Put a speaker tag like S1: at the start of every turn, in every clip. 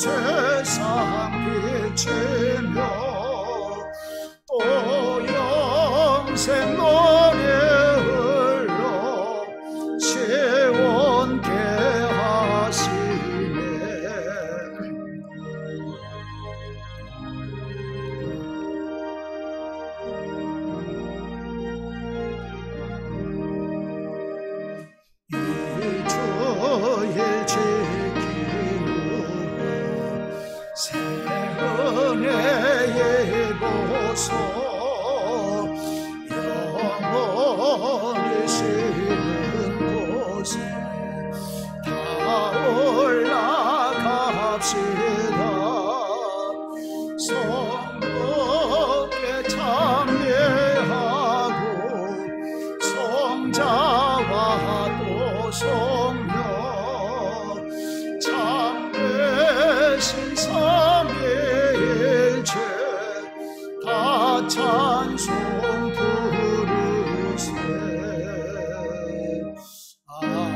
S1: 세상 비치며 또 영생 노래 흘러 시원케 하시네. 이 주일 지키고 새 은혜의 보소 영원히 쉬는 곳에 다 올라갑시다. 성도께 참여하고 성자와 또 성령 참되신 삼위일체 다 찬송 부르세. 아멘.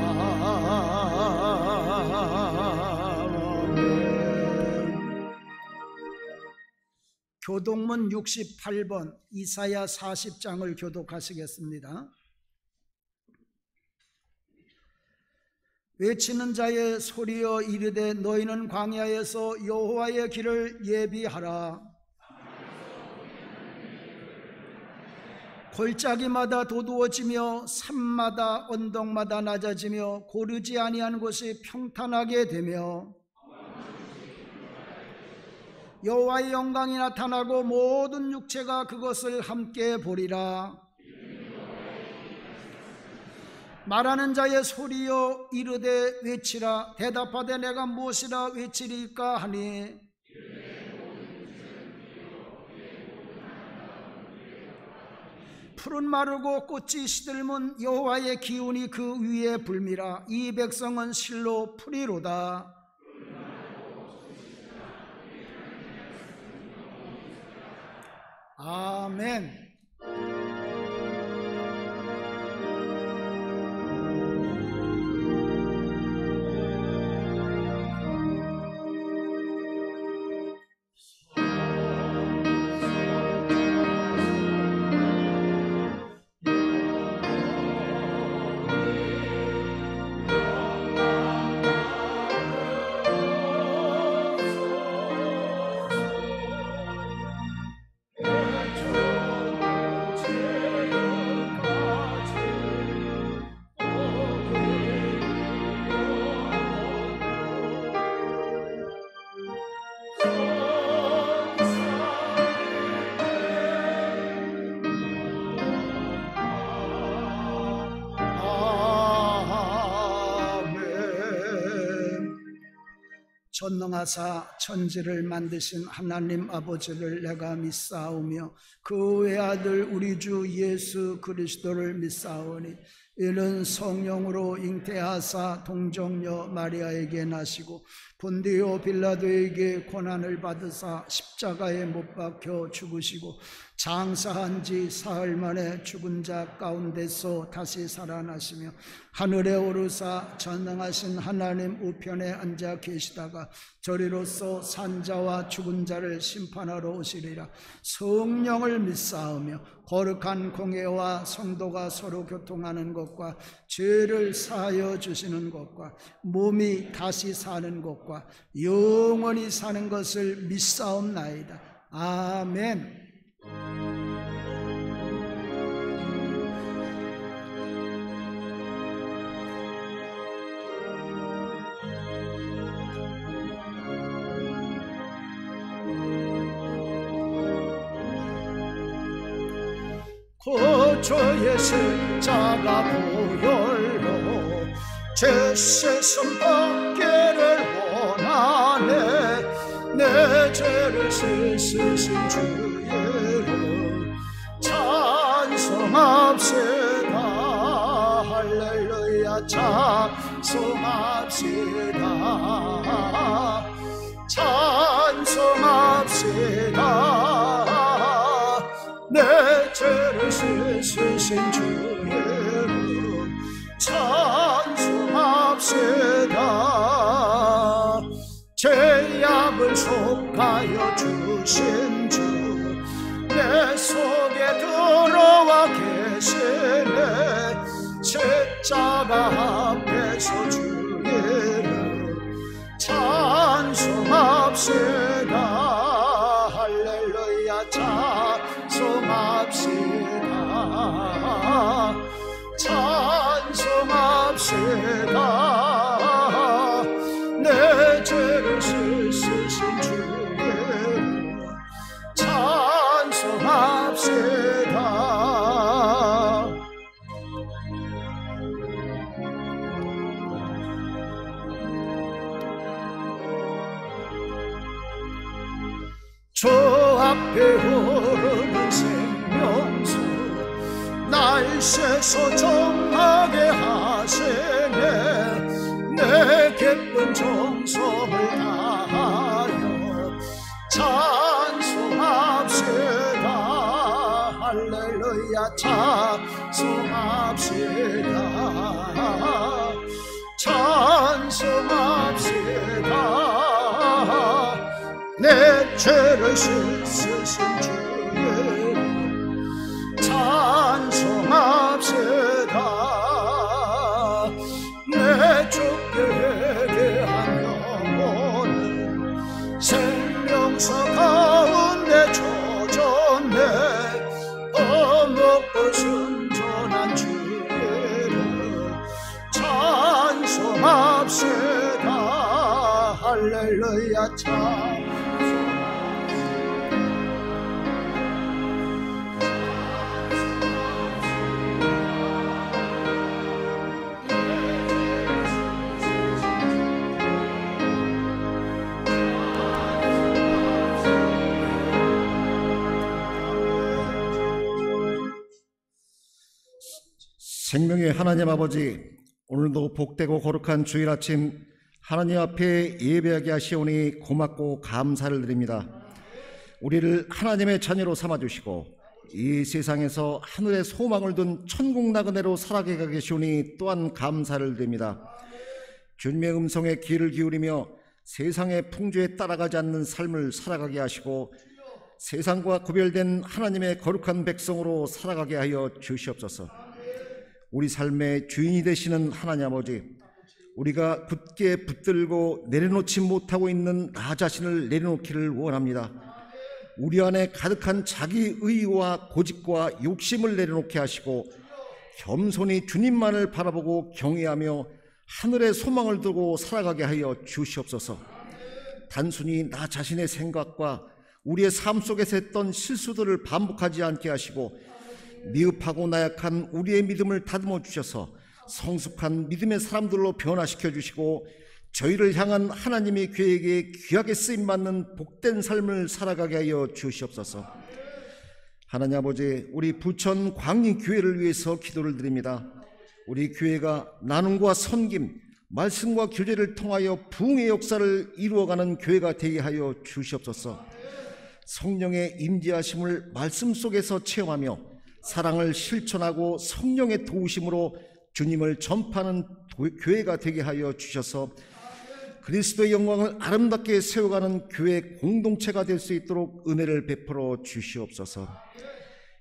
S1: 교독문 68번 이사야 40장을 교독하시겠습니다. 외치는 자의 소리여 이르되 너희는 광야에서 여호와의 길을 예비하라. 골짜기마다 도두어지며 산마다 언덕마다 낮아지며 고르지 아니한 곳이 평탄하게 되며 여호와의 영광이 나타나고 모든 육체가 그것을 함께 보리라. 말하는 자의 소리여 이르되 외치라. 대답하되 내가 무엇이라 외치리까 하니 푸른 마르고 꽃이 시들면 여호와의 기운이 그 위에 불미라. 이 백성은 실로 풀이로다. 아멘. 전능하사 천지를 만드신 하나님 아버지를 내가 믿사오며 그 외아들 우리 주 예수 그리스도를 믿사오니 이는 성령으로 잉태하사 동정녀 마리아에게 나시고 본디오 빌라도에게 고난을 받으사 십자가에 못 박혀 죽으시고 장사한 지 사흘 만에 죽은 자 가운데서 다시 살아나시며 하늘에 오르사 전능하신 하나님 우편에 앉아 계시다가 저리로서 산자와 죽은 자를 심판하러 오시리라. 성령을 믿사오며 거룩한 공회와 성도가 서로 교통하는 것과 죄를 사하여 주시는 것과 몸이 다시 사는 것과 영원히 사는 것을 믿사옵나이다. 아멘. 고초의 십자가 보혈로 죄세선 받기를 원하네. 내 죄를 씻으신 주 이름 찬송합시다. 할렐루야 찬송합시다. 찬송합시다. 내 죄를 씻으신 주 이름 찬송합시다. 죄야 구속하여 주신 주 내 속에 들어와 계시네. 십자가 앞에서 주 이름 찬송합시다. 할렐루야 찬송합시다. 찬송합시다. 내 죄를 씻으신 주 이름 찬송합시다. 저 앞에 흐르는 생명수 날 세소정하게 하시네. 내 기쁜 정성을 다하여 찬송합시다. 할렐루야 찬송합시다. 찬송합시다. 내 죄를 씻으신 주 이름 찬송합시다. 내 주께 회개한 영혼은 생명서 가운데 젖었네. 어먹고 순전한 주 이름 찬송합시다. 할렐루야 찬송합시다.
S2: 생명의 하나님 아버지, 오늘도 복되고 거룩한 주일 아침 하나님 앞에 예배하게 하시오니 고맙고 감사를 드립니다. 우리를 하나님의 자녀로 삼아주시고 이 세상에서 하늘의 소망을 둔 천국 나그네로 살아가게 계시오니 또한 감사를 드립니다. 주님의 음성에 귀를 기울이며 세상의 풍조에 따라가지 않는 삶을 살아가게 하시고 세상과 구별된 하나님의 거룩한 백성으로 살아가게 하여 주시옵소서. 우리 삶의 주인이 되시는 하나님 아버지, 우리가 굳게 붙들고 내려놓지 못하고 있는 나 자신을 내려놓기를 원합니다. 우리 안에 가득한 자기의와 고집과 욕심을 내려놓게 하시고 겸손히 주님만을 바라보고 경외하며 하늘의 소망을 두고 살아가게 하여 주시옵소서. 단순히 나 자신의 생각과 우리의 삶 속에서 했던 실수들을 반복하지 않게 하시고 미흡하고 나약한 우리의 믿음을 다듬어 주셔서 성숙한 믿음의 사람들로 변화시켜 주시고 저희를 향한 하나님의 계획에 귀하게 쓰임받는 복된 삶을 살아가게 하여 주시옵소서. 하나님 아버지, 우리 부천 광림교회를 위해서 기도를 드립니다. 우리 교회가 나눔과 섬김, 말씀과 교제를 통하여 부흥의 역사를 이루어가는 교회가 되게 하여 주시옵소서. 성령의 임재하심을 말씀 속에서 체험하며 사랑을 실천하고 성령의 도우심으로 주님을 전파하는 교회가 되게 하여 주셔서 그리스도의 영광을 아름답게 세워가는 교회 공동체가 될 수 있도록 은혜를 베풀어 주시옵소서.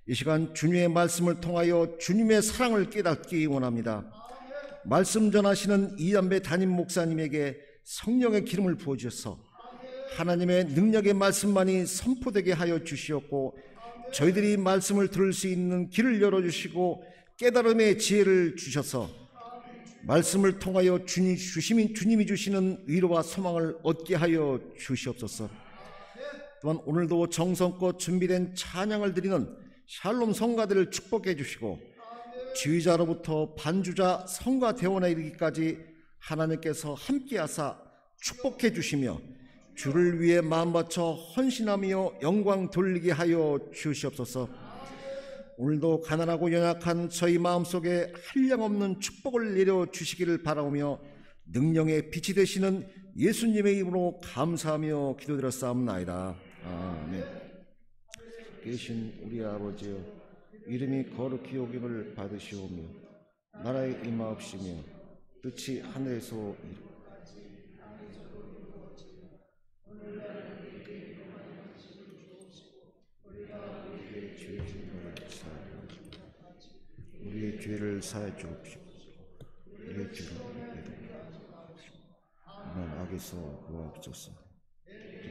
S2: 이 시간 주님의 말씀을 통하여 주님의 사랑을 깨닫기 원합니다. 말씀 전하시는 이담배 담임 목사님에게 성령의 기름을 부어주셔서 하나님의 능력의 말씀만이 선포되게 하여 주시옵고 저희들이 말씀을 들을 수 있는 길을 열어주시고 깨달음의 지혜를 주셔서 말씀을 통하여 주님이 주시는 위로와 소망을 얻게 하여 주시옵소서. 또한 오늘도 정성껏 준비된 찬양을 드리는 샬롬 성가들을 축복해 주시고 지휘자로부터 반주자 성가 대원에 이르기까지 하나님께서 함께하사 축복해 주시며 주를 위해 마음 바쳐 헌신하며 영광 돌리게 하여 주시옵소서. 오늘도 가난하고 연약한 저희 마음속에 한량없는 축복을 내려주시기를 바라오며 능력의 빛이 되시는 예수님의 이름으로 감사하며 기도드렸사옵나이다. 아멘. 계신 우리 아버지여, 이름이 거룩히 여김을 받으시오며 나라의 임하옵시며 뜻이 하늘에서 이루어지듯이 죄를 사해 주옵시고 우리의 죄를 난 악에서 구하옵소서.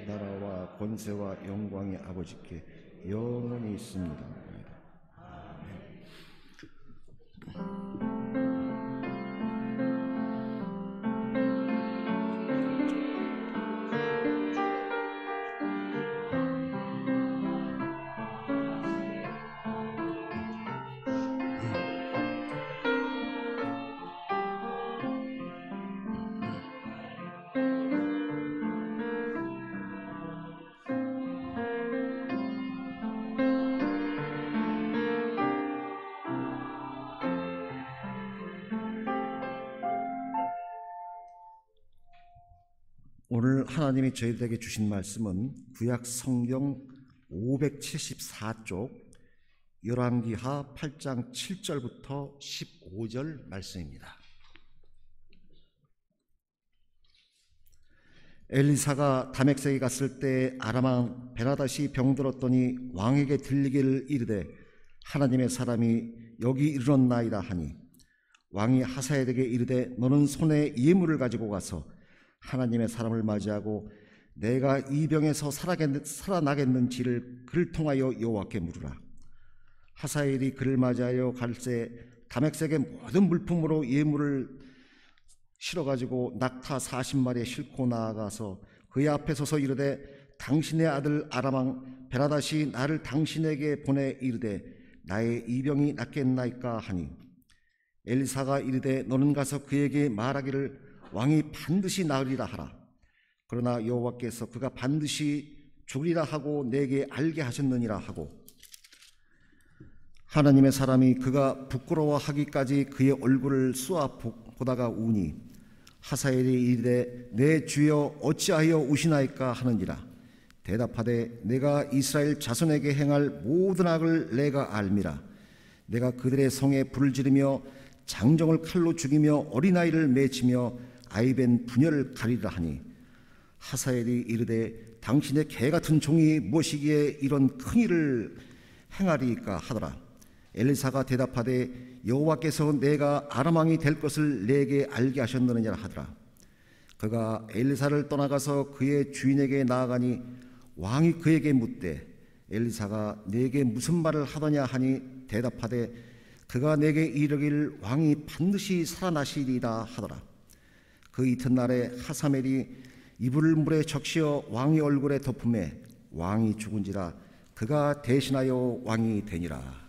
S2: 나라와 권세와 영광이 아버지께 영원히 있습니다. 오늘 하나님이 저희들에게 주신 말씀은 구약 성경 574쪽 열왕기하 8장 7절부터 15절 말씀입니다. 엘리사가 다메섹에 갔을 때 아람 왕 베나닷이 병들었더니 왕에게 들리기를 이르되 하나님의 사람이 여기 이르렀나이다 하니 왕이 하사엘에게 이르되 너는 손에 예물을 가지고 가서 하나님의 사람을 맞이하고 내가 이 병에서 살아나겠는지를 그를 통하여 여호와께 물으라. 하사엘이 그를 맞이하여 갈새 다메섹의 모든 물품으로 예물을 실어가지고 낙타 40마리에 싣고 나아가서 그의 앞에 서서 이르되 당신의 아들 아람 왕 베나닷이 나를 당신에게 보내 이르되 나의 이 병이 낫겠나이까 하니 엘리사가 이르되 너는 가서 그에게 말하기를 왕이 반드시 나으리라 하라. 그러나 여호와께서 그가 반드시 죽으리라 하고 내게 알게 하셨느니라 하고 하나님의 사람이 그가 부끄러워하기까지 그의 얼굴을 쏘아 보다가 우니 하사엘이 이르되 내 주여 어찌하여 우시나이까 하는지라. 대답하되 내가 이스라엘 자손에게 행할 모든 악을 내가 알미라. 내가 그들의 성에 불을 지르며 장정을 칼로 죽이며 어린아이를 맺히며 아이벤 분열을 가리라 하니 하사엘이 이르되 당신의 개같은 종이 무엇이기에 이런 큰 일을 행하리이까 하더라. 엘리사가 대답하되 여호와께서 내가 아람 왕이 될 것을 내게 알게 하셨느니라 하더라. 그가 엘리사를 떠나가서 그의 주인에게 나아가니 왕이 그에게 묻되 엘리사가 내게 무슨 말을 하더냐 하니 대답하되 그가 내게 이르기를 왕이 반드시 살아나시리라 하더라. 그 이튿날에 하사멜이 이불을 물에 적시어 왕의 얼굴에 덮음에 왕이 죽은지라 그가 대신하여 왕이 되니라.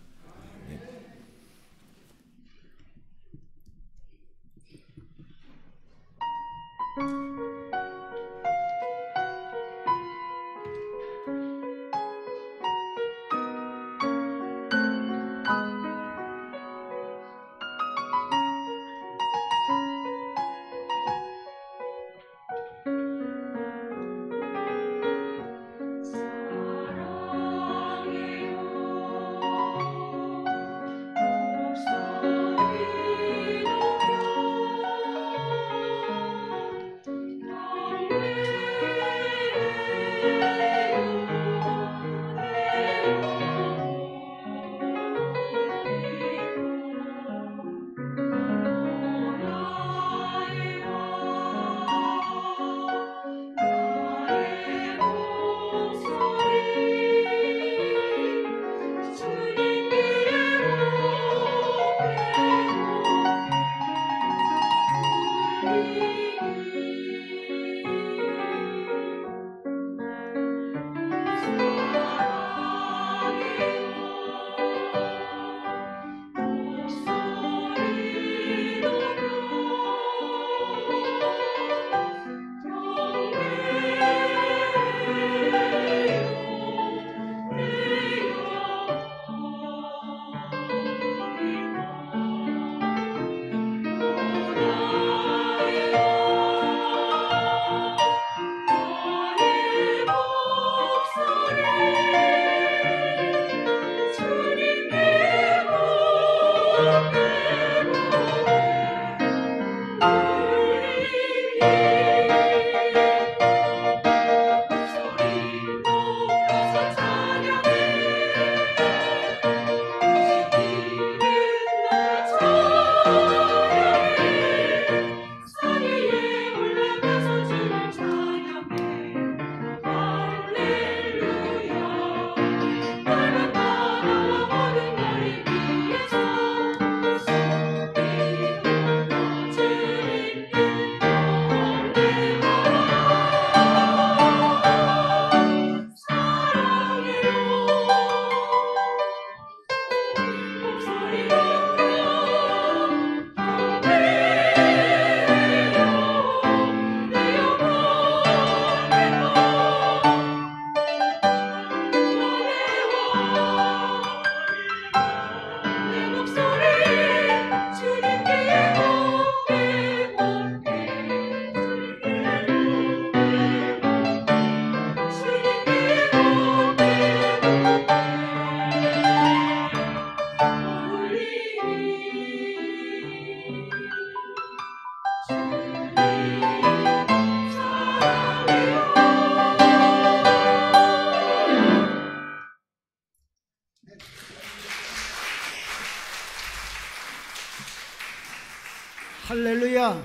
S1: 할렐루야.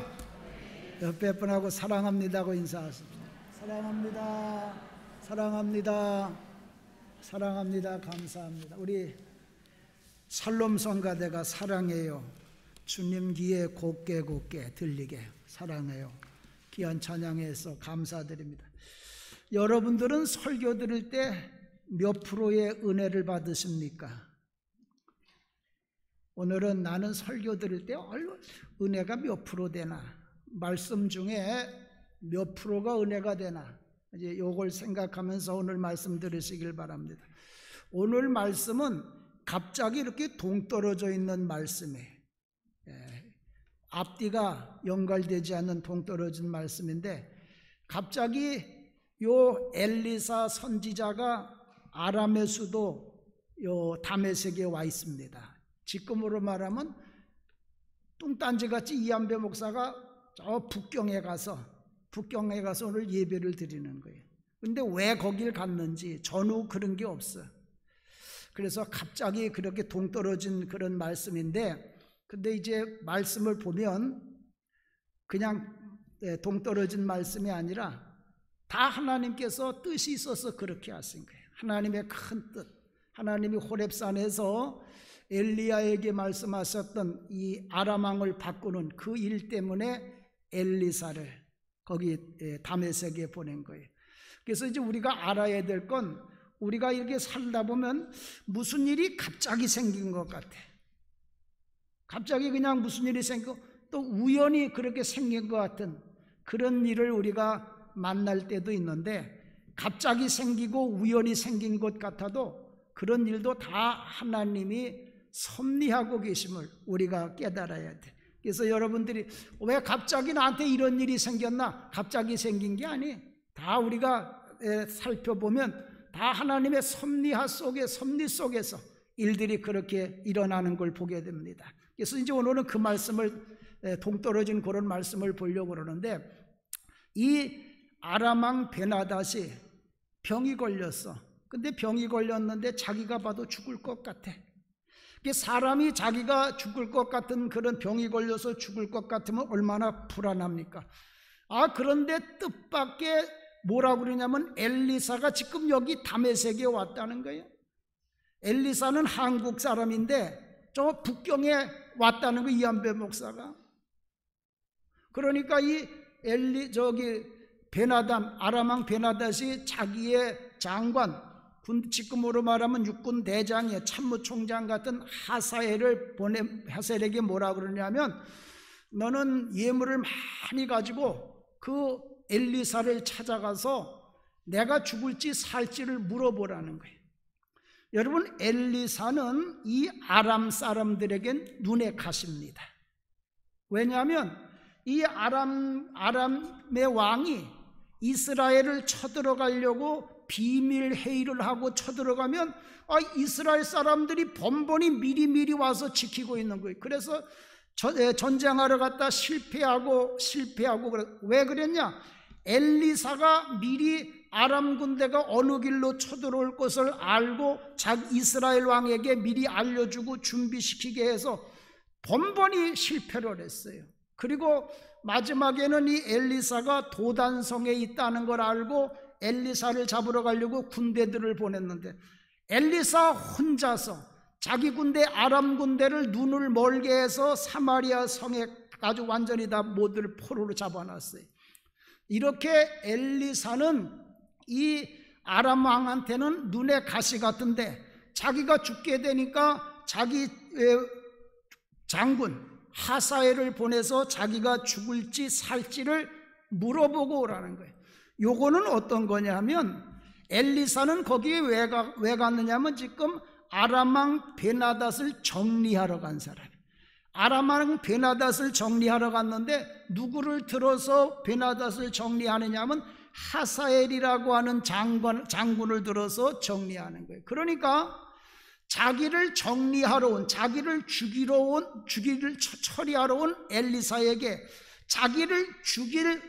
S1: 옆에 분하고 사랑합니다고 인사하십시오. 사랑합니다. 사랑합니다. 사랑합니다. 감사합니다. 우리 살롬 성가대가 사랑해요. 주님 귀에 곱게 곱게 들리게 사랑해요. 귀한 찬양에서 감사드립니다. 여러분들은 설교 들을 때 몇 프로의 은혜를 받으십니까? 오늘은 나는 설교 들을 때 은혜가 몇 프로 되나, 말씀 중에 몇 프로가 은혜가 되나, 이제 이걸 생각하면서 오늘 말씀 들으시길 바랍니다. 오늘 말씀은 갑자기 이렇게 동떨어져 있는 말씀이에요. 앞뒤가 연결되지 않는 동떨어진 말씀인데, 갑자기 요 엘리사 선지자가 아람의 수도 요 다메섹에 와 있습니다. 지금으로 말하면 뚱딴지같이 이한배 목사가 저 북경에 가서 오늘 예배를 드리는 거예요. 근데 왜 거길 갔는지 전후 그런 게 없어요. 그래서 갑자기 그렇게 동떨어진 그런 말씀인데, 근데 이제 말씀을 보면 그냥 동떨어진 말씀이 아니라 다 하나님께서 뜻이 있어서 그렇게 하신 거예요. 하나님의 큰 뜻, 하나님이 호렙산에서 엘리야에게 말씀하셨던 이 아람 왕을 바꾸는 그 일 때문에 엘리사를 거기 다메섹에 보낸 거예요. 그래서 이제 우리가 알아야 될 건, 우리가 이렇게 살다 보면 무슨 일이 갑자기 생긴 것 같아. 갑자기 그냥 무슨 일이 생기고 또 우연히 그렇게 생긴 것 같은 그런 일을 우리가 만날 때도 있는데, 갑자기 생기고 우연히 생긴 것 같아도 그런 일도 다 하나님이 섭리하고 계심을 우리가 깨달아야 돼. 그래서 여러분들이 왜 갑자기 나한테 이런 일이 생겼나? 갑자기 생긴 게 아니. 다 우리가 살펴보면 다 하나님의 섭리 속에서 일들이 그렇게 일어나는 걸 보게 됩니다. 그래서 이제 오늘은 그 말씀을, 동떨어진 그런 말씀을 보려고 그러는데, 이 아람 왕 베나닷이 병이 걸렸어. 근데 병이 걸렸는데 자기가 봐도 죽을 것 같아. 사람이 자기가 죽을 것 같은 그런 병이 걸려서 죽을 것 같으면 얼마나 불안합니까? 그런데 뜻밖의 뭐라고 그러냐면 엘리사가 지금 여기 다메섹에 왔다는 거예요. 엘리사는 한국 사람인데 저 북경에 왔다는 거예요, 이한배 목사가. 그러니까 이 아람 왕 베나닷이 자기의 장관, 지금으로 말하면 육군 대장의 참모총장 같은 하사엘에게 뭐라 그러냐면, 너는 예물을 많이 가지고 그 엘리사를 찾아가서 내가 죽을지 살지를 물어보라는 거예요. 여러분, 엘리사는 이 아람 사람들에겐 눈에 가십니다. 왜냐하면 이 아람의 왕이 이스라엘을 쳐들어가려고 비밀 회의를 하고 쳐들어가면 이스라엘 사람들이 번번이 미리 와서 지키고 있는 거예요. 그래서 전쟁하러 갔다 실패하고 왜 그랬냐? 엘리사가 미리 아람 군대가 어느 길로 쳐들어올 것을 알고 이스라엘 왕에게 미리 알려주고 준비시키게 해서 번번이 실패를 했어요. 그리고 마지막에는 이 엘리사가 도단성에 있다는 걸 알고 엘리사를 잡으러 가려고 군대들을 보냈는데, 엘리사 혼자서 자기 군대 아람 군대를 눈을 멀게 해서 사마리아 성에 아주 완전히 다 모두를 포로로 잡아놨어요. 이렇게 엘리사는 이 아람 왕한테는 눈에 가시 같은데, 자기가 죽게 되니까 자기 장군 하사엘을 보내서 자기가 죽을지 살지를 물어보고 오라는 거예요. 요거는 어떤 거냐면, 엘리사는 거기에 왜 갔느냐면 지금 아람 왕 베나닷을 정리하러 간 사람이에요. 아람 왕 베나닷을 정리하러 갔는데, 누구를 들어서 베나닷을 정리하느냐면 하사엘이라고 하는 장군을 들어서 정리하는 거예요. 그러니까 자기를 정리하러 온, 자기를 죽이를 처리하러 온 엘리사에게 자기를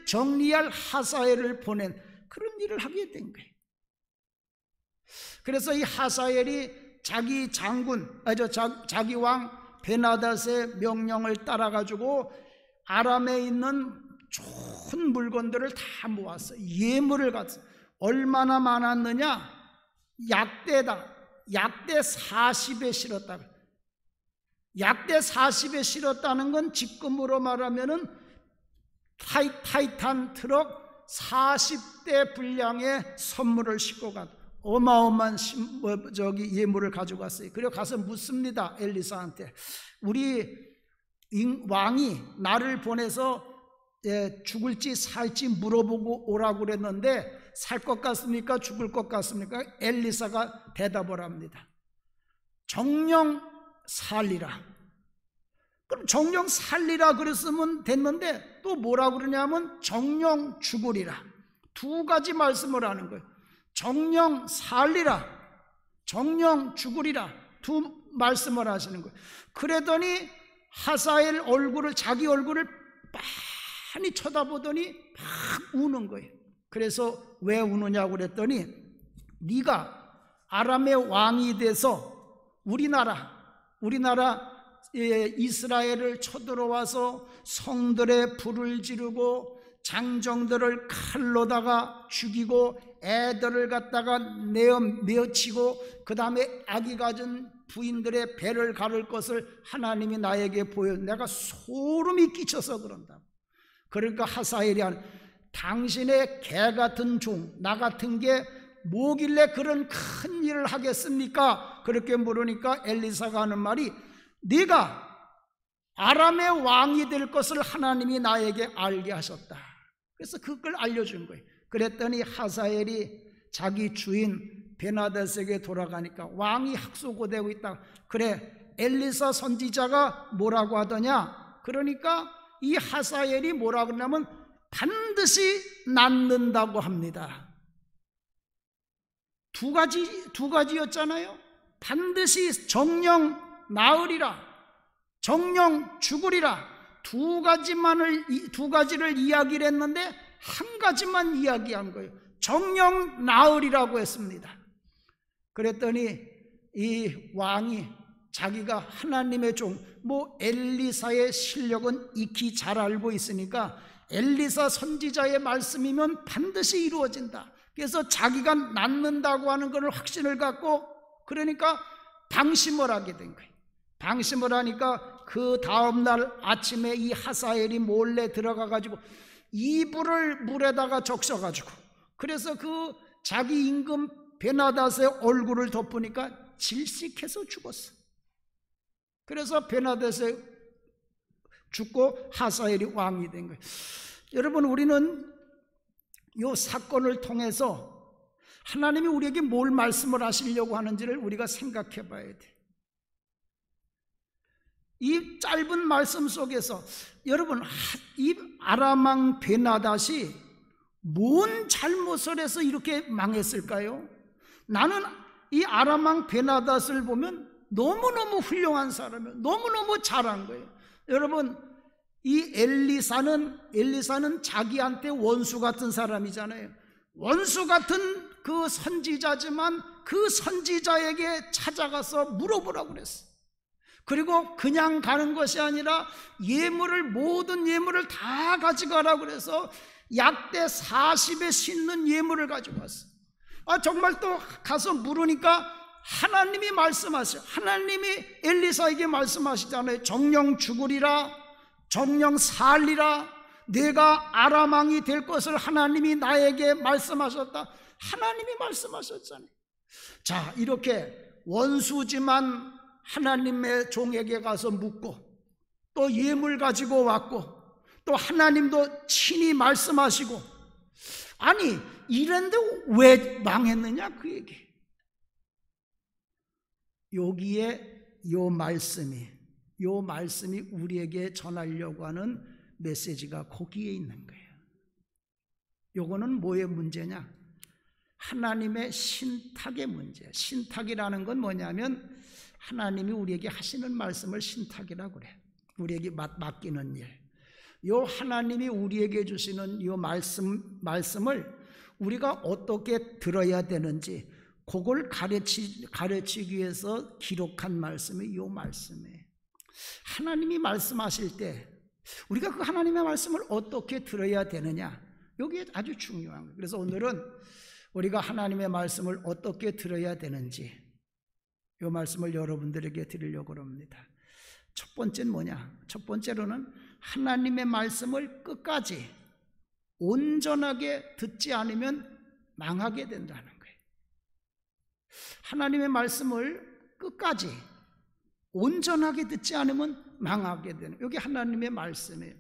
S1: 정리할 하사엘을 보낸 그런 일을 하게 된 거예요. 그래서 이 하사엘이 자기 장군, 자기 왕 베나닷의 명령을 따라가지고 아람에 있는 좋은 물건들을 다 모았어요. 예물을 갖어. 얼마나 많았느냐? 약대다. 약대 40에 실었다. 약대 40에 실었다는 건 지금으로 말하면은 타이탄 트럭 40대 분량의 선물을 싣고 간 어마어마한 예물을 가져갔어요. 그리고 가서 묻습니다. 엘리사한테. 우리 왕이 나를 보내서 죽을지 살지 물어보고 오라고 그랬는데 살 것 같습니까? 죽을 것 같습니까? 엘리사가 대답을 합니다. 정령 살리라. 그럼 정령 살리라 그랬으면 됐는데 또 뭐라고 그러냐면 정령 죽으리라. 두 가지 말씀을 하는 거예요. 정령 살리라, 정령 죽으리라. 두 말씀을 하시는 거예요. 그러더니 하사엘 얼굴을, 자기 얼굴을 많이 쳐다보더니 막 우는 거예요. 그래서 왜 우느냐고 그랬더니 네가 아람의 왕이 돼서 우리나라 이스라엘을 쳐들어와서 성들에 불을 지르고 장정들을 칼로다가 죽이고 애들을 갖다가 내어치고 그 다음에 아기 가진 부인들의 배를 가를 것을 하나님이 나에게 보여. 내가 소름이 끼쳐서 그런다. 그러니까 하사엘이 당신의 개 같은 종, 나 같은 게 뭐길래 그런 큰 일을 하겠습니까? 그렇게 물으니까 엘리사가 하는 말이 네가 아람의 왕이 될 것을 하나님이 나에게 알게 하셨다. 그래서 그걸 알려준 거예요. 그랬더니 하사엘이 자기 주인 베나닷에게 돌아가니까 왕이 학수고대고 있다. 그래, 엘리사 선지자가 뭐라고 하더냐? 그러니까 이 하사엘이 뭐라고 하냐면 반드시 낫는다고 합니다. 두 가지였잖아요. 반드시 정령 나으리라, 정령 죽으리라. 두 가지를 이야기를 했는데 한 가지만 이야기한 거예요. 정령 나으리라고 했습니다. 그랬더니 이 왕이 자기가 하나님의 종, 엘리사의 실력은 익히 잘 알고 있으니까 엘리사 선지자의 말씀이면 반드시 이루어진다. 그래서 자기가 낫는다고 하는 것을 확신을 갖고 그러니까 방심을 하게 된 거예요. 방심을 하니까 그 다음날 아침에 이 하사엘이 몰래 들어가가지고 이불을 물에다가 적셔가지고 그래서 그 자기 임금 베나닷의 얼굴을 덮으니까 질식해서 죽었어. 그래서 베나닷이 죽고 하사엘이 왕이 된 거예요. 여러분, 우리는 이 사건을 통해서 하나님이 우리에게 뭘 말씀을 하시려고 하는지를 우리가 생각해 봐야 돼. 이 짧은 말씀 속에서 여러분, 이 아람 왕 베나닷이 뭔 잘못을 해서 이렇게 망했을까요? 나는 이 아람 왕 베나닷을 보면 너무너무 훌륭한 사람이에요. 너무너무 잘한 거예요. 여러분, 이 엘리사는 자기한테 원수 같은 사람이잖아요. 원수 같은 그 선지자지만 그 선지자에게 찾아가서 물어보라고 그랬어. 그리고 그냥 가는 것이 아니라 모든 예물을 다 가져가라고 그래서 약대 40에 싣는 예물을 가지고 왔어. 정말 또 가서 물으니까 하나님이 말씀하셔. 하나님이 엘리사에게 말씀하시잖아요. 정령 죽으리라, 정령 살리라. 내가 아람 왕이 될 것을 하나님이 나에게 말씀하셨다. 하나님이 말씀하셨잖아요. 자, 이렇게 원수지만 하나님의 종에게 가서 묻고 또 예물 가지고 왔고 또 하나님도 친히 말씀하시고, 아니 이런데 왜 망했느냐 그 얘기. 여기에 요 말씀이 우리에게 전하려고 하는 메시지가 거기에 있는 거예요. 요거는 뭐의 문제냐? 하나님의 신탁의 문제. 신탁이라는 건 뭐냐면 하나님이 우리에게 하시는 말씀을 신탁이라고 그래. 우리에게 맡기는 일. 요 하나님이 우리에게 주시는 요 말씀을 우리가 어떻게 들어야 되는지 그걸 가르치기 위해서 기록한 말씀이 요 말씀이에요. 하나님이 말씀하실 때 우리가 그 하나님의 말씀을 어떻게 들어야 되느냐, 여기에 아주 중요한 거예요. 그래서 오늘은 우리가 하나님의 말씀을 어떻게 들어야 되는지 이 말씀을 여러분들에게 드리려고 합니다. 첫 번째는 뭐냐? 첫 번째로는 하나님의 말씀을 끝까지 온전하게 듣지 않으면 망하게 된다는 거예요. 하나님의 말씀을 끝까지 온전하게 듣지 않으면 망하게 되는, 여기 하나님의 말씀이에요.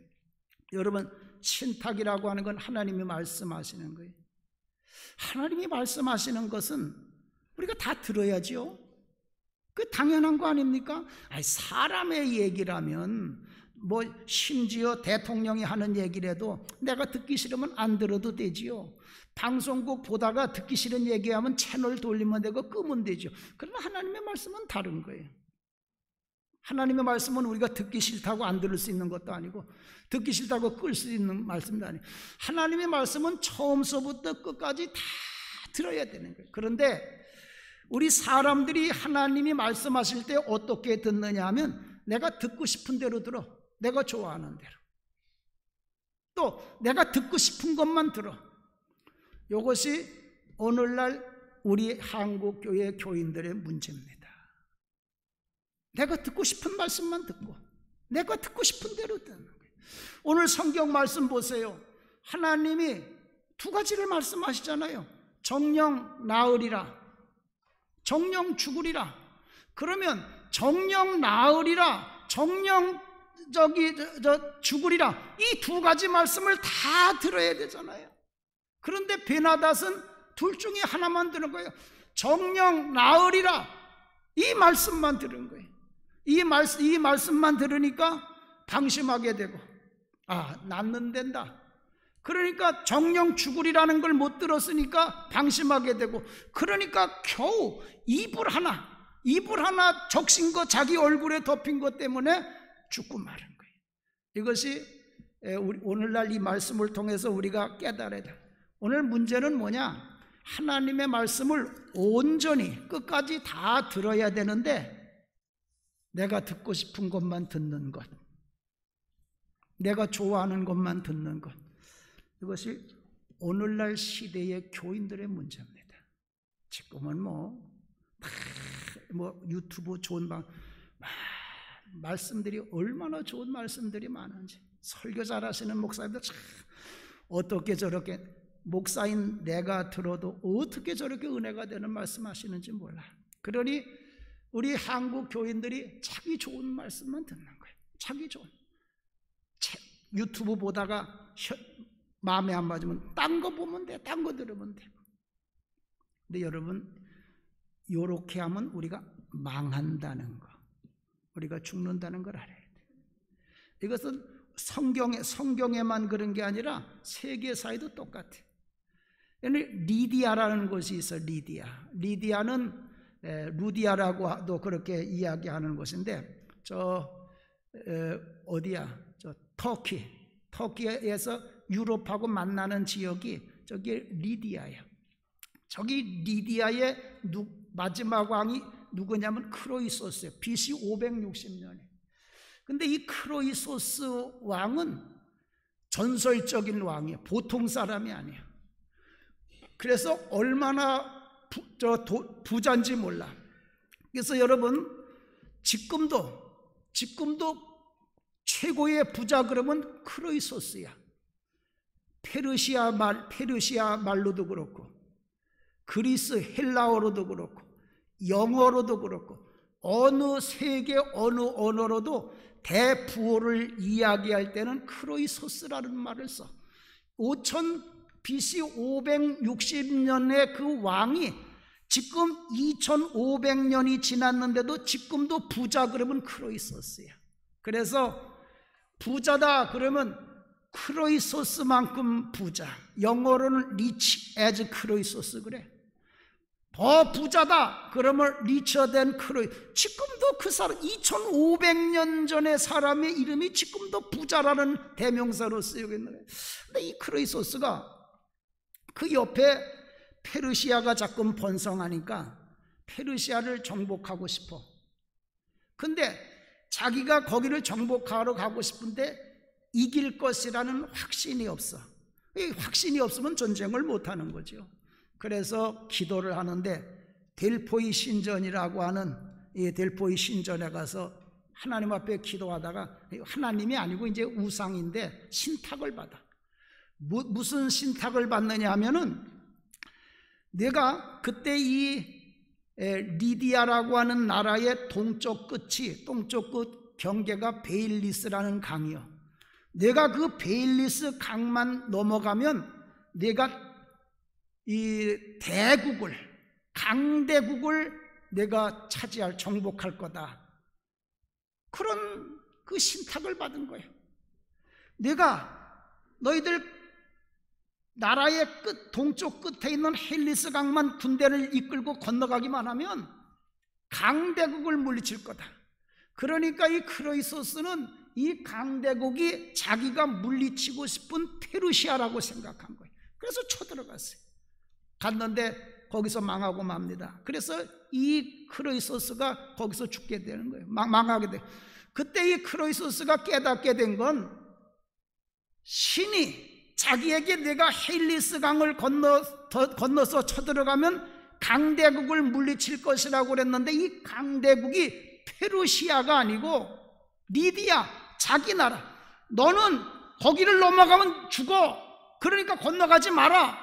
S1: 여러분, 신탁이라고 하는 건 하나님이 말씀하시는 거예요. 하나님이 말씀하시는 것은 우리가 다 들어야죠. 그 당연한 거 아닙니까? 아니, 사람의 얘기라면 뭐 심지어 대통령이 하는 얘기라도 내가 듣기 싫으면 안 들어도 되지요. 방송국 보다가 듣기 싫은 얘기하면 채널 돌리면 되고 끄면 되죠. 그러나 하나님의 말씀은 다른 거예요. 하나님의 말씀은 우리가 듣기 싫다고 안 들을 수 있는 것도 아니고 듣기 싫다고 끌 수 있는 말씀도 아니고, 하나님의 말씀은 처음서부터 끝까지 다 들어야 되는 거예요. 그런데 우리 사람들이 하나님이 말씀하실 때 어떻게 듣느냐 하면 내가 듣고 싶은 대로 들어. 내가 좋아하는 대로. 또 내가 듣고 싶은 것만 들어. 이것이 오늘날 우리 한국교회 교인들의 문제입니다. 내가 듣고 싶은 말씀만 듣고 내가 듣고 싶은 대로 듣는 거예요. 오늘 성경 말씀 보세요. 하나님이 두 가지를 말씀하시잖아요. 정령 나으리라, 정령 죽으리라. 그러면 정령 나으리라, 정령 죽으리라, 이 두 가지 말씀을 다 들어야 되잖아요. 그런데 베나닷은 둘 중에 하나만 들은 거예요. 정령 나으리라, 이 말씀만 들은 거예요. 이 말씀만 들으니까 방심하게 되고, 낫는댄다. 그러니까 정령 죽으리라는 걸 못 들었으니까 방심하게 되고, 그러니까 겨우 이불 하나 적신 거 자기 얼굴에 덮인 것 때문에 죽고 마른 거예요. 이것이 오늘날 이 말씀을 통해서 우리가 깨달아야 돼. 오늘 문제는 뭐냐? 하나님의 말씀을 온전히 끝까지 다 들어야 되는데 내가 듣고 싶은 것만 듣는 것, 내가 좋아하는 것만 듣는 것, 이것이 오늘날 시대의 교인들의 문제입니다. 지금은 유튜브 좋은 말씀들이 얼마나 좋은 말씀들이 많은지, 설교 잘하시는 목사님들 참 어떻게 저렇게, 목사인 내가 들어도 어떻게 저렇게 은혜가 되는 말씀하시는지 몰라. 그러니 우리 한국 교인들이 자기 좋은 말씀만 듣는 거예요. 자기 좋은 유튜브 보다가 마음에 안 맞으면 딴 거 보면 돼, 딴 거 들으면 되고. 근데 여러분, 요렇게 하면 우리가 망한다는 거, 우리가 죽는다는 걸 알아야 돼. 이것은 성경에만 그런 게 아니라 세계사에도 똑같아. 리디아라는 곳이 있어. 리디아는 루디아라고도 그렇게 이야기하는 곳인데, 터키에서 유럽하고 만나는 지역이 저기 리디아예요. 저기 리디아의 마지막 왕이 누구냐면 크로이소스예요. BC 560년에. 근데 이 크로이소스 왕은 전설적인 왕이에요. 보통 사람이 아니에요. 그래서 얼마나 부자인지 몰라. 그래서 여러분, 지금도 최고의 부자 그러면 크로이소스야. 페르시아 말로도 그렇고, 그리스 헬라어로도 그렇고, 영어로도 그렇고, 어느 세계 어느 언어로도 대부호를 이야기할 때는 크로이소스라는 말을 써. BC 560년에 그 왕이 지금 2500년이 지났는데도 지금도 부자 그러면 크로이소스야. 그래서 부자다 그러면 크로이소스만큼 부자. 영어로는 rich as 크로이소스 그래. 더 부자다 그러면 richer than 크로이소스. 지금도 그 사람 2500년 전의 사람의 이름이 지금도 부자라는 대명사로 쓰이고 있는 거예요. 근데 이 크로이소스가 그 옆에 페르시아가 자꾸 번성하니까 페르시아를 정복하고 싶어. 근데 자기가 거기를 정복하러 가고 싶은데 이길 것이라는 확신이 없어. 이 확신이 없으면 전쟁을 못하는 거죠. 그래서 기도를 하는데 델포이 신전이라고 하는 이 델포이 신전에 가서 하나님 앞에 기도하다가, 하나님이 아니고 이제 우상인데 신탁을 받아. 무슨 신탁을 받느냐 하면은, 내가 그때 이 리디아라고 하는 나라의 동쪽 끝 경계가 베일리스라는 강이요. 내가 그 베일리스 강만 넘어가면 내가 이 강대국을 내가 정복할 거다. 그런 그 신탁을 받은 거예요. 내가 너희들 나라의 동쪽 끝에 있는 헬리스 강만 군대를 이끌고 건너가기만 하면 강대국을 물리칠 거다. 그러니까 이 크로이소스는 이 강대국이 자기가 물리치고 싶은 페르시아라고 생각한 거예요. 그래서 쳐들어갔어요. 갔는데 거기서 망하고 맙니다. 그래서 이 크로이소스가 거기서 죽게 되는 거예요. 망하게 돼. 그때 이 크로이소스가 깨닫게 된 건, 신이 자기에게 내가 헬리스 강을 건너서 쳐들어가면 강대국을 물리칠 것이라고 그랬는데, 이 강대국이 페르시아가 아니고 리디아, 자기 나라. 너는 거기를 넘어가면 죽어. 그러니까 건너가지 마라.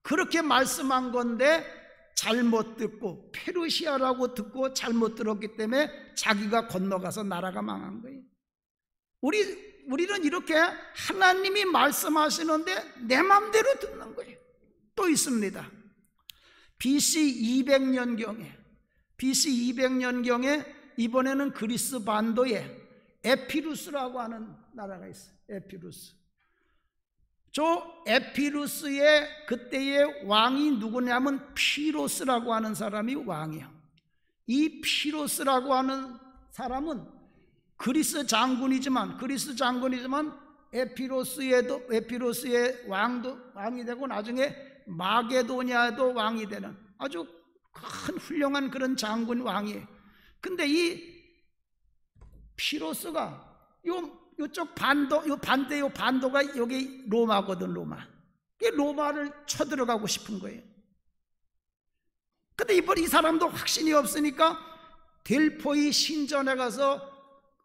S1: 그렇게 말씀한 건데 잘못 듣고, 페르시아라고 듣고 잘못 들었기 때문에 자기가 건너가서 나라가 망한 거예요. 우리는 이렇게 하나님이 말씀하시는데 내 마음대로 듣는 거예요. 또 있습니다. BC 200년경에 이번에는 그리스 반도에 에피루스라고 하는 나라가 있어요. 에피루스. 저 에피루스의 그때의 왕이 누구냐면 피로스라고 하는 사람이 왕이에요. 이 피로스라고 하는 사람은 그리스 장군이지만 에피로스의 왕이 되고 나중에 마게도냐도 왕이 되는 아주 큰 훌륭한 그런 장군 왕이에요. 근데 이 피로스가 요쪽 반도가 여기 로마거든, 로마. 로마를 쳐들어가고 싶은 거예요. 근데 이번 이 사람도 확신이 없으니까 델포이 신전에 가서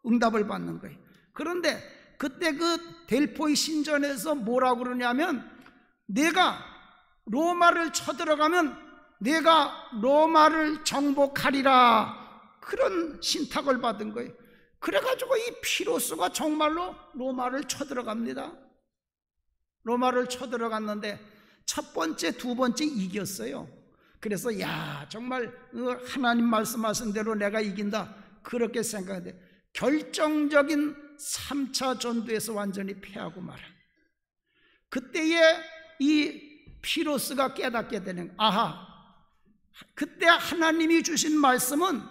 S1: 응답을 받는 거예요. 그런데 그때 그 델포이 신전에서 뭐라고 그러냐면, 내가 로마를 쳐들어가면 내가 로마를 정복하리라, 그런 신탁을 받은 거예요. 그래가지고 이 피로스가 정말로 로마를 쳐들어갑니다. 로마를 쳐들어갔는데 첫 번째, 두 번째 이겼어요. 그래서 정말 하나님 말씀하신 대로 내가 이긴다, 그렇게 생각했는데 결정적인 3차 전투에서 완전히 패하고 말아. 그때에 이 피로스가 깨닫게 되는, 그때 하나님이 주신 말씀은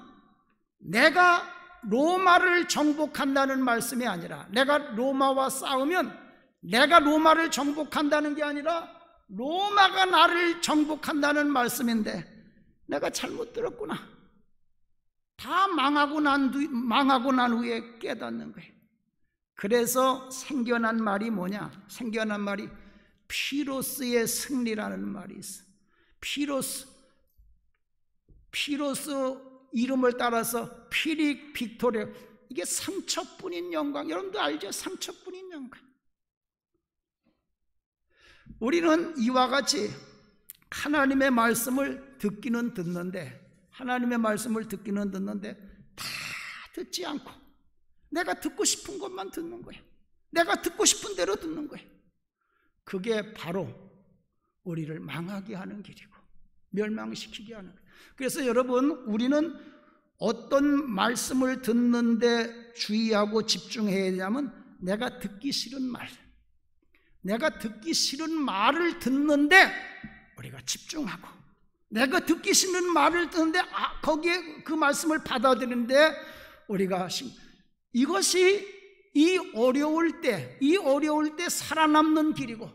S1: 내가 로마를 정복한다는 말씀이 아니라, 내가 로마와 싸우면 내가 로마를 정복한다는 게 아니라 로마가 나를 정복한다는 말씀인데 내가 잘못 들었구나. 다 망하고 난 후에 깨닫는 거예요. 그래서 생겨난 말이 뭐냐? 생겨난 말이 피로스의 승리라는 말이 있어. 피로스 이름을 따라서 피릭 빅토리아, 이게 상처뿐인 영광. 여러분도 알죠? 상처뿐인 영광. 우리는 이와 같이 하나님의 말씀을 듣기는 듣는데 다 듣지 않고 내가 듣고 싶은 것만 듣는 거예요. 내가 듣고 싶은 대로 듣는 거예요. 그게 바로 우리를 망하게 하는 길이고 멸망시키게 하는 거예요. 그래서 여러분, 우리는 어떤 말씀을 듣는데 주의하고 집중해야 되냐면, 내가 듣기 싫은 말을 듣는데 우리가 집중하고, 내가 듣기 싫은 말을 듣는데 거기에 그 말씀을 받아들이는데 우리가, 이것이 이 어려울 때 살아남는 길이고,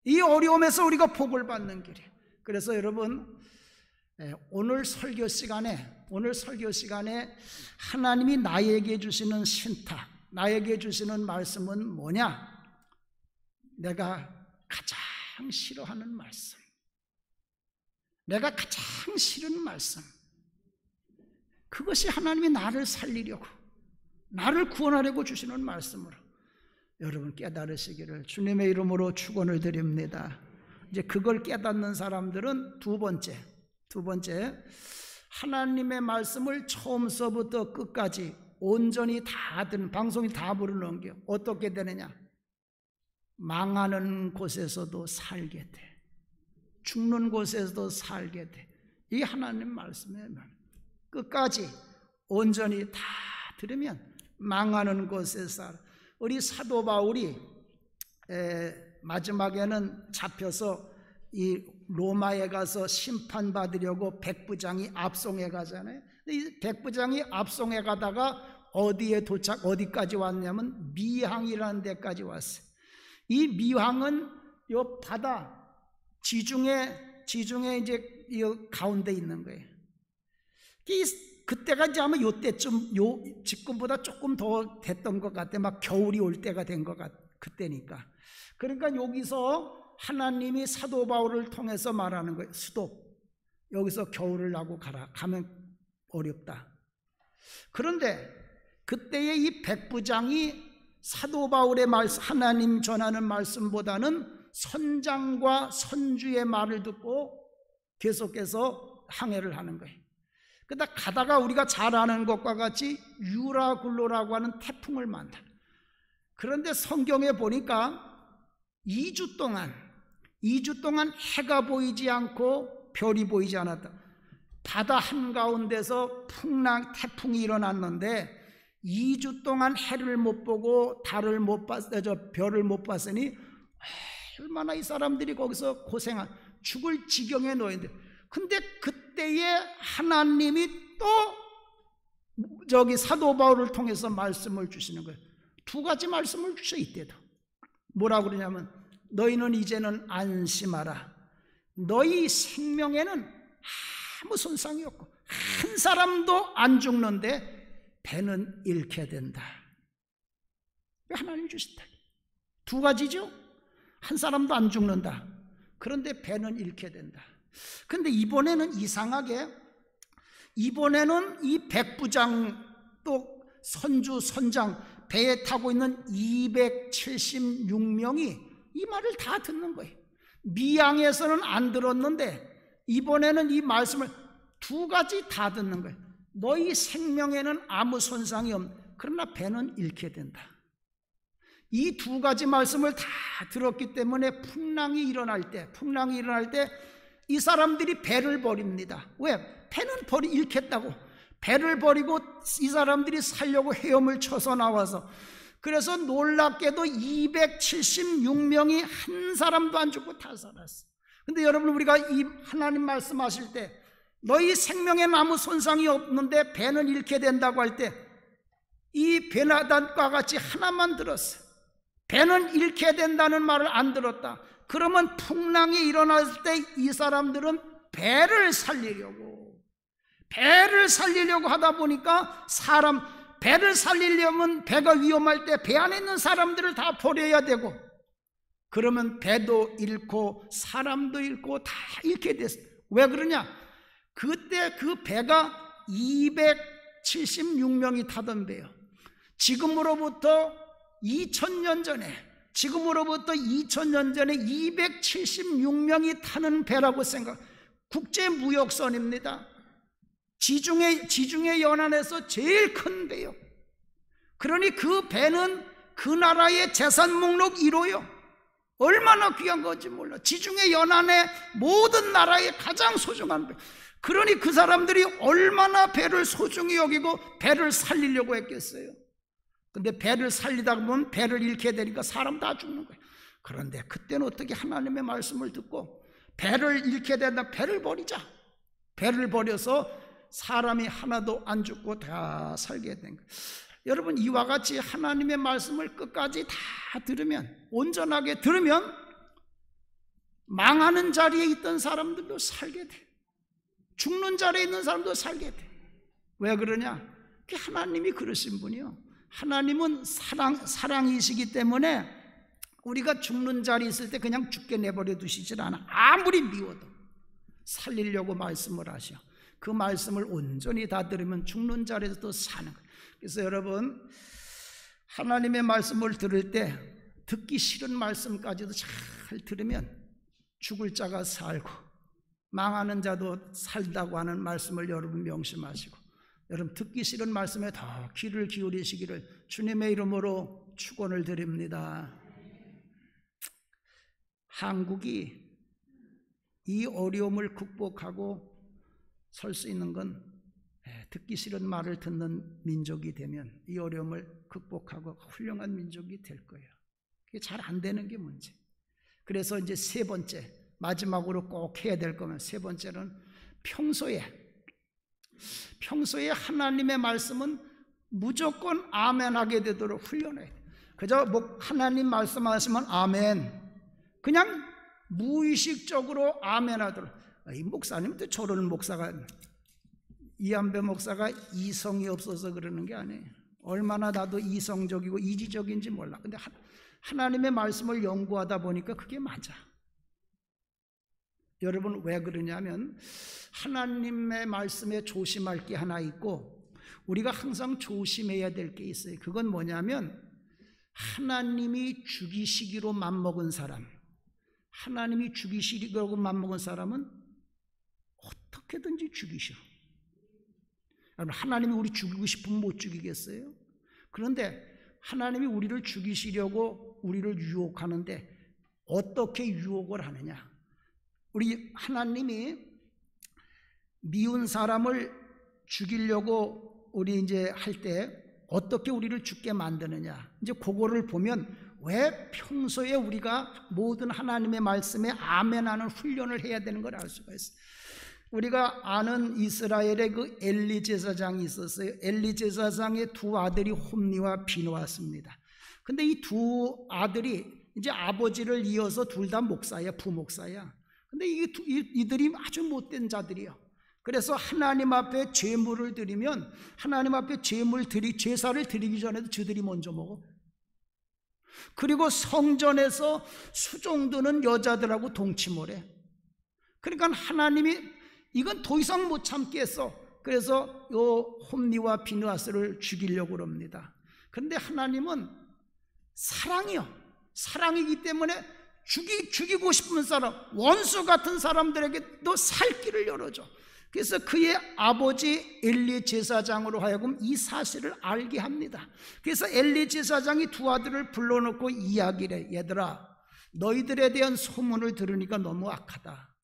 S1: 이 어려움에서 우리가 복을 받는 길이에요. 그래서 여러분, 오늘 설교 시간에 하나님이 나에게 주시는 신탁, 나에게 주시는 말씀은 뭐냐? 내가 가장 싫어하는 말씀, 내가 가장 싫은 말씀, 그것이 하나님이 나를 살리려고, 나를 구원하려고 주시는 말씀으로 여러분 깨달으시기를 주님의 이름으로 축원을 드립니다. 이제 그걸 깨닫는 사람들은 두 번째, 하나님의 말씀을 처음서부터 끝까지 온전히 다 듣는, 방송이 다 불어넘겨. 어떻게 되느냐? 망하는 곳에서도 살게 돼. 죽는 곳에서도 살게 돼. 이 하나님 말씀에 끝까지 온전히 다 들으면 망하는 곳에 살아. 우리 사도 바울이 마지막에는 잡혀서 이 로마에 가서 심판받으려고 백부장이 압송해 가잖아요. 이 백부장이 압송해 가다가 어디까지 왔냐면 미항이라는 데까지 왔어요. 이 미항은 요 바다 지중해 이제 이 가운데 있는 거예요. 그때가 이제 아마 요때쯤, 지금보다 조금 더 됐던 것 같아. 막 겨울이 올 때가 된 것 같아. 그때니까. 그러니까 여기서 하나님이 사도 바울을 통해서 말하는 거예요. 수도. 여기서 겨울을 나고 가라. 가면 어렵다. 그런데 그때의 이 백부장이 사도 바울의 말씀, 하나님 전하는 말씀보다는 선장과 선주의 말을 듣고 계속해서 항해를 하는 거예요. 그러다 가다가 우리가 잘 아는 것과 같이 유라굴로라고 하는 태풍을 만나. 그런데 성경에 보니까 2주 동안 해가 보이지 않고 별이 보이지 않았다. 바다 한가운데서 태풍이 일어났는데 2주 동안 해를 못 보고 별을 못 봤으니 얼마나 이 사람들이 거기서 죽을 지경에 놓였는데, 근데 그때에 하나님이 또 저기 사도 바울을 통해서 말씀을 주시는 거예요. 두 가지 말씀을 주셔. 이때도 뭐라고 그러냐면 너희는 이제는 안심하라. 너희 생명에는 아무 손상이 없고 한 사람도 안 죽는데 배는 잃게 된다. 하나님 주신다. 두 가지죠. 한 사람도 안 죽는다. 그런데 배는 잃게 된다. 근데 이번에는 이상하게, 이번에는 이 백부장 또 선장 배에 타고 있는 276명이 이 말을 다 듣는 거예요. 미항에서는 안 들었는데 이번에는 이 말씀을 두 가지 다 듣는 거예요. 너희 생명에는 아무 손상이 없는, 그러나 배는 잃게 된다. 이 두 가지 말씀을 다 들었기 때문에 풍랑이 일어날 때 이 사람들이 배를 버립니다. 왜? 배는 잃겠다고. 배를 버리고 이 사람들이 살려고 헤엄을 쳐서 나와서, 그래서 놀랍게도 276명이 한 사람도 안 죽고 다 살았어요. 근데 여러분, 우리가 이 하나님 말씀하실 때 너희 생명에 아무 손상이 없는데 배는 잃게 된다고 할 때 이 베나단과 같이 하나만 들었어요. 배는 잃게 된다는 말을 안 들었다. 그러면 풍랑이 일어났을 때 이 사람들은 배를 살리려고 하다 보니까 배를 살리려면 배가 위험할 때 배 안에 있는 사람들을 다 버려야 되고, 그러면 배도 잃고 사람도 잃고 다 잃게 됐어요. 왜 그러냐? 그때 그 배가 276명이 타던 배요. 지금으로부터 2000년 전에 276명이 타는 배라고 국제무역선입니다. 지중해 연안에서 제일 큰 배요. 그러니 그 배는 그 나라의 재산 목록 1호요. 얼마나 귀한 건지 몰라. 지중해 연안의 모든 나라의 가장 소중한 배. 그러니 그 사람들이 얼마나 배를 소중히 여기고 배를 살리려고 했겠어요. 근데 배를 살리다 보면 배를 잃게 되니까 사람 다 죽는 거예요. 그런데 그때는 어떻게 하나님의 말씀을 듣고 배를 잃게 된다. 배를 버리자. 배를 버려서 사람이 하나도 안 죽고 다 살게 된 거예요. 여러분, 이와 같이 하나님의 말씀을 끝까지 다 들으면, 온전하게 들으면 망하는 자리에 있던 사람들도 살게 돼. 죽는 자리에 있는 사람도 살게 돼. 왜 그러냐? 그게 하나님이 그러신 분이요. 하나님은 사랑이시기 때문에 우리가 죽는 자리에 있을 때 그냥 죽게 내버려 두시질 않아. 아무리 미워도 살리려고 말씀을 하셔. 그 말씀을 온전히 다 들으면 죽는 자리에서도 사는 거예요. 그래서 여러분, 하나님의 말씀을 들을 때 듣기 싫은 말씀까지도 잘 들으면 죽을 자가 살고 망하는 자도 살다고 하는 말씀을 여러분 명심하시고, 여러분 듣기 싫은 말씀에 더 귀를 기울이시기를 주님의 이름으로 축원을 드립니다. 한국이 이 어려움을 극복하고 설 수 있는 건 듣기 싫은 말을 듣는 민족이 되면 이 어려움을 극복하고 훌륭한 민족이 될 거예요. 그게 잘 안 되는 게 문제. 그래서 이제 세 번째, 마지막으로 꼭 해야 될 거면 세 번째는 평소에 하나님의 말씀은 무조건 아멘하게 되도록 훈련해야 돼요. 그저 하나님 말씀하시면 아멘, 그냥 무의식적으로 아멘하도록. 이 목사님도 저런 목사가, 이한배 목사가 이성이 없어서 그러는 게 아니에요. 얼마나 나도 이성적이고 이지적인지 몰라. 근데 하나님의 말씀을 연구하다 보니까 그게 맞아. 여러분 왜 그러냐면 하나님의 말씀에 조심할 게 하나 있고 우리가 항상 조심해야 될 게 있어요. 그건 뭐냐면 하나님이 죽이시기로 맘먹은 사람, 하나님이 죽이시기로 맘먹은 사람은 어떻게든지 죽이셔. 하나님이 우리 죽이고 싶으면 못 죽이겠어요? 그런데 하나님이 우리를 죽이시려고 우리를 유혹하는데 어떻게 유혹을 하느냐? 우리 하나님이 미운 사람을 죽이려고 우리 이제 할 때 어떻게 우리를 죽게 만드느냐? 이제 그거를 보면 왜 평소에 우리가 모든 하나님의 말씀에 아멘하는 훈련을 해야 되는 걸 알 수가 있어요. 우리가 아는 이스라엘의 그 엘리 제사장이 있었어요. 엘리 제사장의 두 아들이 홈니와 비누아스입니다. 근데 이 두 아들이 이제 아버지를 이어서 둘 다 목사야, 부목사야. 근데 이들이 아주 못된 자들이요. 그래서 하나님 앞에 제물을 드리면 하나님 앞에 제사를 드리기 전에도 저들이 먼저 먹어. 그리고 성전에서 수종드는 여자들하고 동침을 해. 그러니까 하나님이 이건 더 이상 못 참겠어. 그래서 요 홈니와 비누아스를 죽이려고 합니다. 그런데 하나님은 사랑이기 때문에 죽이고 싶은 사람, 원수 같은 사람들에게도 살 길을 열어줘. 그래서 그의 아버지 엘리 제사장으로 하여금 이 사실을 알게 합니다. 그래서 엘리 제사장이 두 아들을 불러놓고 이야기를 해. 얘들아, 너희들에 대한 소문을 들으니까 너무 악하다.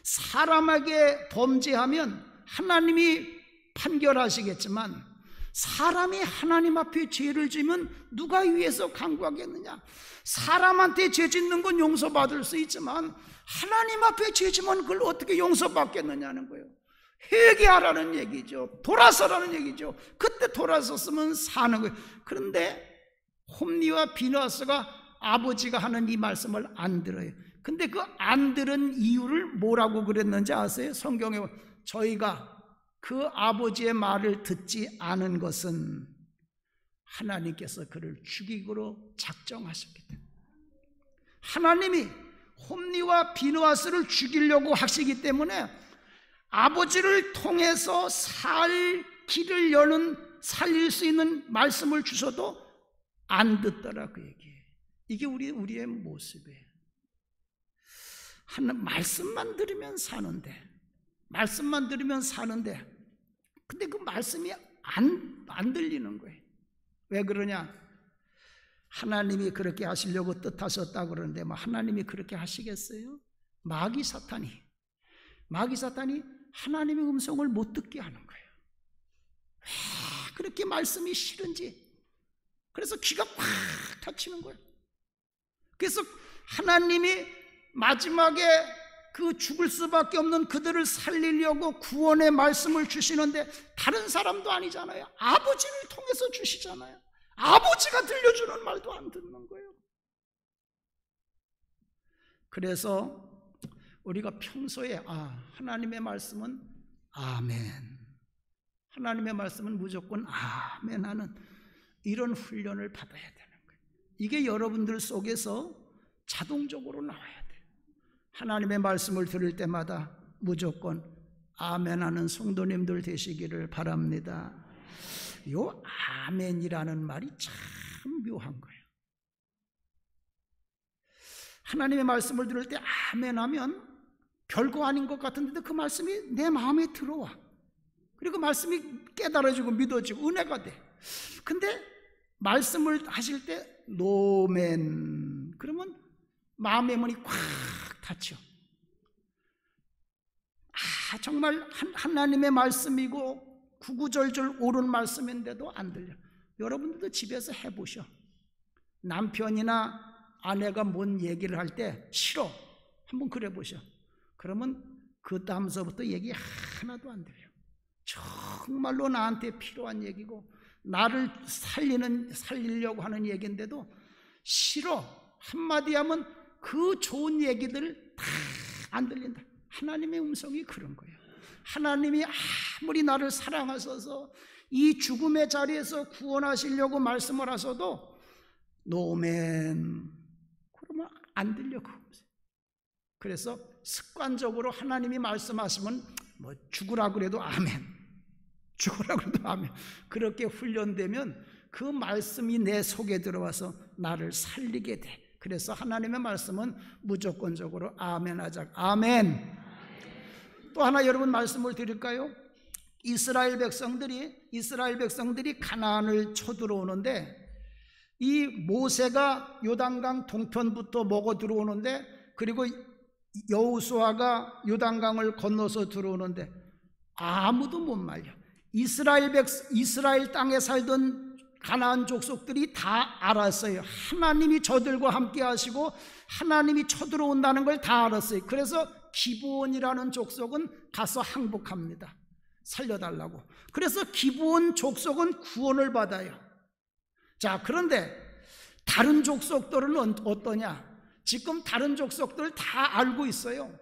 S1: 사람에게 범죄하면 하나님이 판결하시겠지만 사람이 하나님 앞에 죄를 지면 누가 위에서 강구하겠느냐? 사람한테 죄 짓는 건 용서받을 수 있지만 하나님 앞에 죄 지면 그걸 어떻게 용서받겠느냐는 거예요. 회개하라는 얘기죠. 돌아서라는 얘기죠. 그때 돌아섰으면 사는 거예요. 그런데 홈니와 비누아스가 아버지가 하는 이 말씀을 안 들어요. 근데 그 안 들은 이유를 뭐라고 그랬는지 아세요? 성경에 저희가 그 아버지의 말을 듣지 않은 것은 하나님께서 그를 죽이기로 작정하셨기 때문에, 하나님이 홈니와 비누아스를 죽이려고 하시기 때문에 아버지를 통해서 살 길을 여는 살릴 수 있는 말씀을 주셔도 안 듣더라 그 얘기예요. 이게 우리의 모습이에요. 말씀만 들으면 사는데 근데 그 말씀이 안 들리는 거예요. 왜 그러냐? 하나님이 그렇게 하시려고 뜻하셨다 그러는데 하나님이 그렇게 하시겠어요? 마귀 사탄이 하나님의 음성을 못 듣게 하는 거예요. 왜 그렇게 말씀이 싫은지. 그래서 귀가 꽉 닫히는 거예요. 그래서 하나님이 마지막에 그 죽을 수밖에 없는 그들을 살리려고 구원의 말씀을 주시는데 다른 사람도 아니잖아요. 아버지를 통해서 주시잖아요. 아버지가 들려주는 말도 안 듣는 거예요. 그래서 우리가 평소에 하나님의 말씀은 아멘 하나님의 말씀은 무조건 아멘 하는 이런 훈련을 받아야 되는 거예요. 이게 여러분들 속에서 자동적으로 나와야 돼요. 하나님의 말씀을 들을 때마다 무조건 아멘 하는 성도님들 되시기를 바랍니다. 요 아멘이라는 말이 참 묘한 거예요. 하나님의 말씀을 들을 때 아멘 하면 별거 아닌 것 같은데 그 말씀이 내 마음에 들어와. 그리고 말씀이 깨달아지고 믿어지고 은혜가 돼. 근데 말씀을 하실 때 노멘 그러면 마음의 문이 꽉 닫혀. 정말 하나님의 말씀이고 구구절절 옳은 말씀인데도 안 들려. 여러분들도 집에서 해보셔. 남편이나 아내가 뭔 얘기를 할 때 싫어. 한번 그래 보셔. 그러면 그 다음서부터 얘기 하나도 안 들려. 정말로 나한테 필요한 얘기고 나를 살리려고 하는 얘기인데도 싫어. 한마디 하면 그 좋은 얘기들 다 안 들린다. 하나님의 음성이 그런 거예요. 하나님이 아무리 나를 사랑하셔서 이 죽음의 자리에서 구원하시려고 말씀을 하셔도 노멘 그러면 안 들려. 그래서 습관적으로 하나님이 말씀하시면 뭐 죽으라 그래도 아멘, 죽으라 그래도 아멘. 그렇게 훈련되면 그 말씀이 내 속에 들어와서 나를 살리게 돼. 그래서 하나님의 말씀은 무조건적으로 아멘 하자. 아멘. 또 하나 여러분 말씀을 드릴까요? 이스라엘 백성들이 가나안을 쳐들어오는데 이 모세가 요단강 동편부터 먹어 들어오는데 그리고 여호수아가 요단강을 건너서 들어오는데 아무도 못 말려. 이스라엘 땅에 살던 가나안 족속들이 다 알았어요. 하나님이 저들과 함께 하시고 하나님이 쳐들어온다는 걸 다 알았어요. 그래서 기브온이라는 족속은 가서 항복합니다. 살려달라고. 그래서 기브온 족속은 구원을 받아요. 자, 그런데 다른 족속들은 어떠냐? 지금 다른 족속들 다 알고 있어요.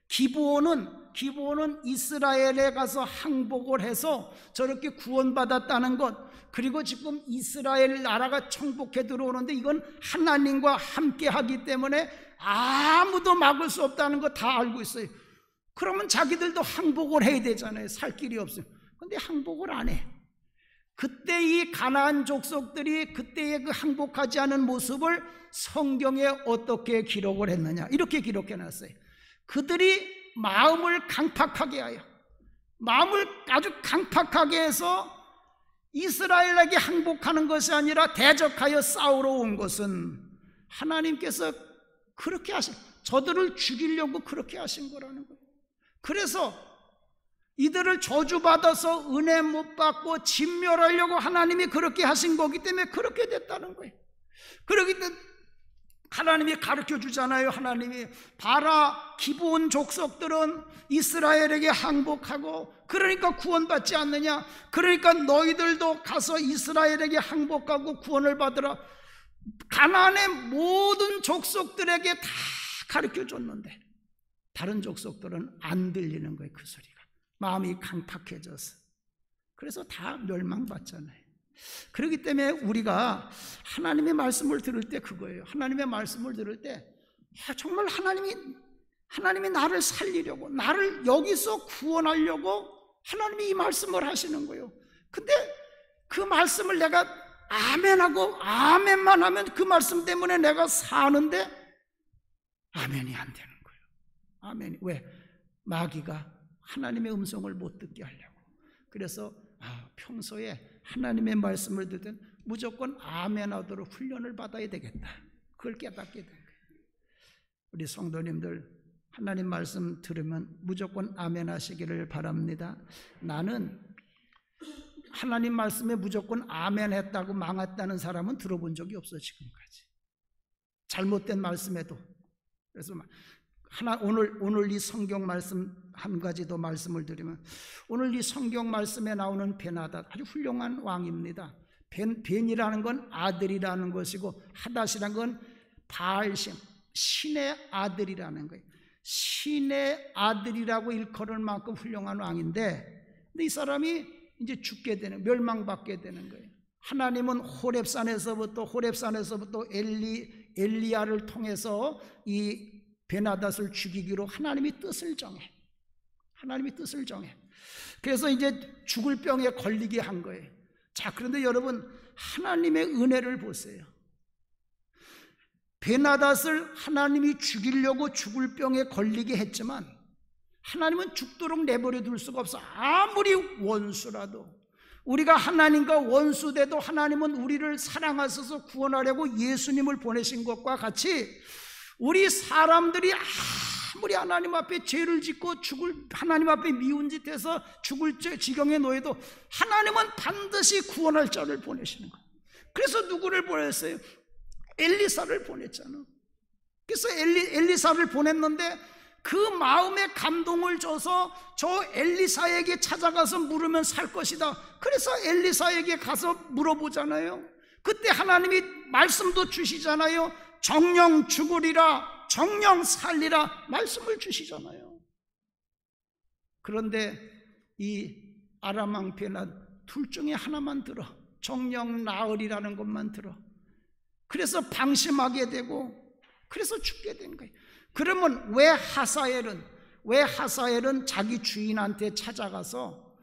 S1: 기브온은 이스라엘에 가서 항복을 해서 저렇게 구원받았다는 것, 그리고 지금 이스라엘 나라가 정복해 들어오는데 이건 하나님과 함께 하기 때문에 아무도 막을 수 없다는 거 다 알고 있어요. 그러면 자기들도 항복을 해야 되잖아요. 살 길이 없어요. 근데 항복을 안 해. 그때 이 가나안 족속들이 그때의 그 항복하지 않은 모습을 성경에 어떻게 기록을 했느냐, 이렇게 기록해 놨어요. 그들이 마음을 강팍하게 하여, 마음을 아주 강팍하게 해서 이스라엘에게 항복하는 것이 아니라 대적하여 싸우러 온 것은 하나님께서 그렇게 하신, 저들을 죽이려고 그렇게 하신 거라는 거예요. 그래서 이들을 저주받아서 은혜 못 받고 진멸하려고 하나님이 그렇게 하신 거기 때문에 그렇게 됐다는 거예요. 그렇기 때문에 하나님이 가르쳐 주잖아요. 하나님이 봐라, 기브온 족속들은 이스라엘에게 항복하고 그러니까 구원받지 않느냐, 그러니까 너희들도 가서 이스라엘에게 항복하고 구원을 받으라. 가나안의 모든 족속들에게 다 가르쳐 줬는데 다른 족속들은 안 들리는 거예요. 그 소리가 마음이 강팍해져서. 그래서 다 멸망받잖아요. 그렇기 때문에 우리가 하나님의 말씀을 들을 때 그거예요. 하나님의 말씀을 들을 때 정말 하나님이 나를 살리려고, 나를 여기서 구원하려고 하나님이 이 말씀을 하시는 거예요. 근데 그 말씀을 내가 아멘하고 아멘만 하면 그 말씀 때문에 내가 사는데 아멘이 안 되는 거예요. 아멘이 왜? 마귀가 하나님의 음성을 못 듣게 하려고. 그래서 평소에 하나님의 말씀을 들을 땐 무조건 아멘하도록 훈련을 받아야 되겠다. 그걸 깨닫게 된 거예요. 우리 성도님들 하나님 말씀 들으면 무조건 아멘 하시기를 바랍니다. 나는 하나님 말씀에 무조건 아멘 했다고 망했다는 사람은 들어본 적이 없어. 지금까지 잘못된 말씀에도. 그래서 오늘 이 성경 말씀 한 가지 더 말씀을 드리면, 오늘 이 성경 말씀에 나오는 베나닷 아주 훌륭한 왕입니다. 벤이라는 건 아들이라는 것이고 하닷이라는 건 바알심, 신의 아들이라는 거예요. 신의 아들이라고 일컬을 만큼 훌륭한 왕인데, 근데 이 사람이 이제 죽게 되는, 멸망받게 되는 거예요. 하나님은 호렙산에서부터 엘리야를 통해서 이 베나닷을 죽이기로 하나님이 뜻을 정해. 그래서 이제 죽을 병에 걸리게 한 거예요. 자, 그런데 여러분, 하나님의 은혜를 보세요. 베나닷을 하나님이 죽이려고 죽을 병에 걸리게 했지만 하나님은 죽도록 내버려 둘 수가 없어. 아무리 원수라도, 우리가 하나님과 원수돼도 하나님은 우리를 사랑하셔서 구원하려고 예수님을 보내신 것과 같이 우리 사람들이 아무리 하나님 앞에 죄를 짓고 하나님 앞에 미운 짓 해서 죽을 지경에 놓여도 하나님은 반드시 구원할 자를 보내시는 거예요. 그래서 누구를 보냈어요? 엘리사를 보냈잖아. 그래서 엘리사를 보냈는데 그 마음에 감동을 줘서 저 엘리사에게 찾아가서 물으면 살 것이다. 그래서 엘리사에게 가서 물어보잖아요. 그때 하나님이 말씀도 주시잖아요. 정령 죽으리라, 정령 살리라 말씀을 주시잖아요. 그런데 이 아람 왕 베나닷 둘 중에 하나만 들어. 정령 나으리라는 것만 들어. 그래서 방심하게 되고 그래서 죽게 된 거예요. 그러면 왜 하사엘은 자기 주인한테 찾아가서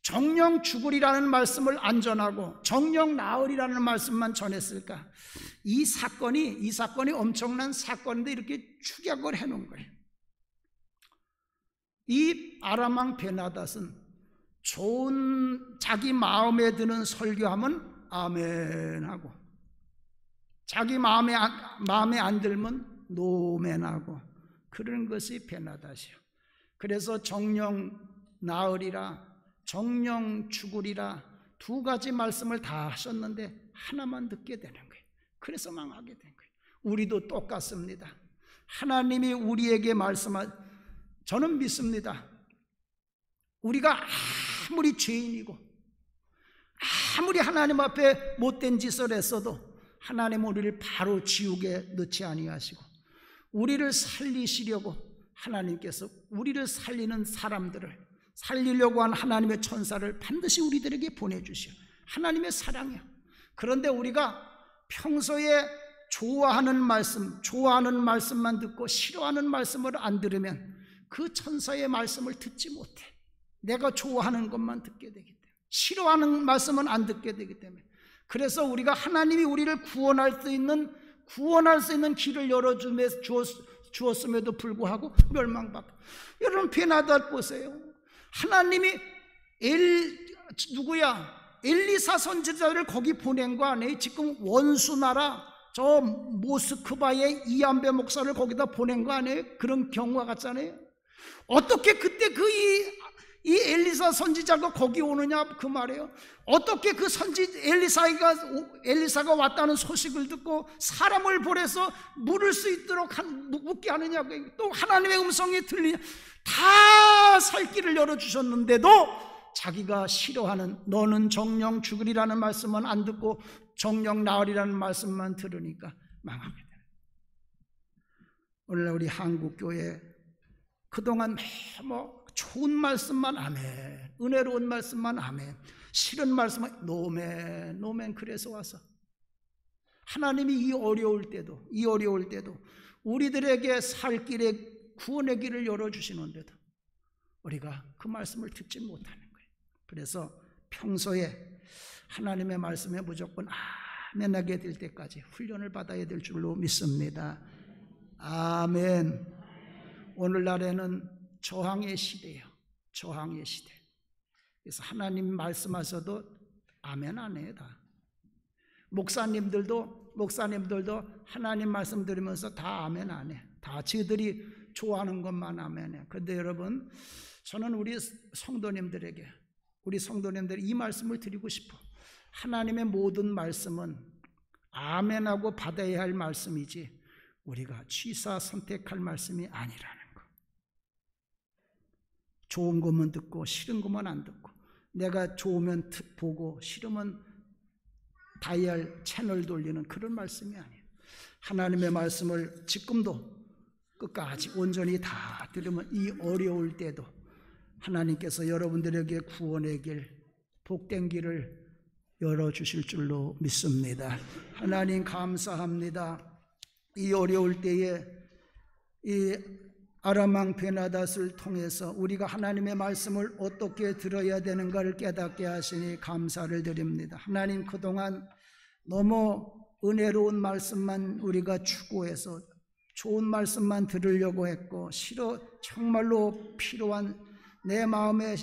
S1: 정령 죽으리라는 말씀을 안 전하고 정령 나으리라는 말씀만 전했을까? 이 사건이 엄청난 사건인데 이렇게 축약을 해놓은 거예요. 이 아람 왕 베나닷은 좋은, 자기 마음에 드는 설교하면 아멘하고, 자기 마음에 안 들면 노멘하고, 그런 것이 베나닷이요. 그래서 정령 나으리라, 정령 죽으리라 두 가지 말씀을 다 하셨는데 하나만 듣게 되는 거예요. 그래서 망하게 된 거예요. 우리도 똑같습니다. 하나님이 우리에게 저는 믿습니다. 우리가 아무리 죄인이고 아무리 하나님 앞에 못된 짓을 했어도 하나님은 우리를 바로 지옥에 넣지 아니하시고 우리를 살리시려고 하나님께서 우리를 살리는 사람들을, 살리려고 한 하나님의 천사를 반드시 우리들에게 보내주시오. 하나님의 사랑이야. 그런데 우리가 평소에 좋아하는 말씀만 듣고 싫어하는 말씀을 안 들으면 그 천사의 말씀을 듣지 못해. 내가 좋아하는 것만 듣게 되기 때문에, 싫어하는 말씀은 안 듣게 되기 때문에. 그래서 우리가 하나님이 우리를 구원할 수 있는 길을 열어주었음에도 불구하고 멸망받고. 여러분 베나닷 보세요. 하나님이 엘리사 선지자를 거기 보낸 거 아니에요? 지금 원수 나라 저 모스크바의 이안배 목사를 거기다 보낸 거 아니에요? 그런 경우가 같잖아요. 어떻게 그때 이 엘리사 선지자가 거기 오느냐 그 말이에요. 어떻게 그 엘리사가 왔다는 소식을 듣고 사람을 보내서 물을 수 있도록 묻게 하느냐. 또 하나님의 음성이 들리냐. 다 살 길을 열어주셨는데도 자기가 싫어하는, 너는 정령 죽으리라는 말씀은 안 듣고 정령 나으리라는 말씀만 들으니까 망하게 되는. 오늘 우리 한국교회 그동안 좋은 말씀만 아멘, 은혜로운 말씀만 아멘, 싫은 말씀만 노멘. 그래서 와서 하나님이 이 어려울 때도 우리들에게 살 길에 구원의 길을 열어주시는데도 우리가 그 말씀을 듣지 못하는 거예요. 그래서 평소에 하나님의 말씀에 무조건 아멘하게 될 때까지 훈련을 받아야 될 줄로 믿습니다. 아멘. 오늘날에는 저항의 시대예요. 저항의 시대. 그래서 하나님 말씀하셔도 아멘 안 해요. 다. 목사님들도 하나님 말씀 들으면서 다 아멘 안 해. 다 저들이 좋아하는 것만 아멘 해. 그런데 여러분, 저는 우리 성도님들에게 이 말씀을 드리고 싶어. 하나님의 모든 말씀은 아멘하고 받아야 할 말씀이지 우리가 취사 선택할 말씀이 아니라는 거. 좋은 것만 듣고 싫은 것만 안 듣고, 내가 좋으면 보고 싫으면 다이얼 채널 돌리는 그런 말씀이 아니에요. 하나님의 말씀을 지금도 끝까지 온전히 다 들으면 이 어려울 때도 하나님께서 여러분들에게 구원의 길, 복된 길을 열어주실 줄로 믿습니다. 하나님 감사합니다. 이 어려울 때에 이 아람 왕 베나닷을 통해서 우리가 하나님의 말씀을 어떻게 들어야 되는가를 깨닫게 하시니 감사를 드립니다. 하나님, 그동안 너무 은혜로운 말씀만 우리가 추구해서 좋은 말씀만 들으려고 했고, 정말로 필요한 내 마음에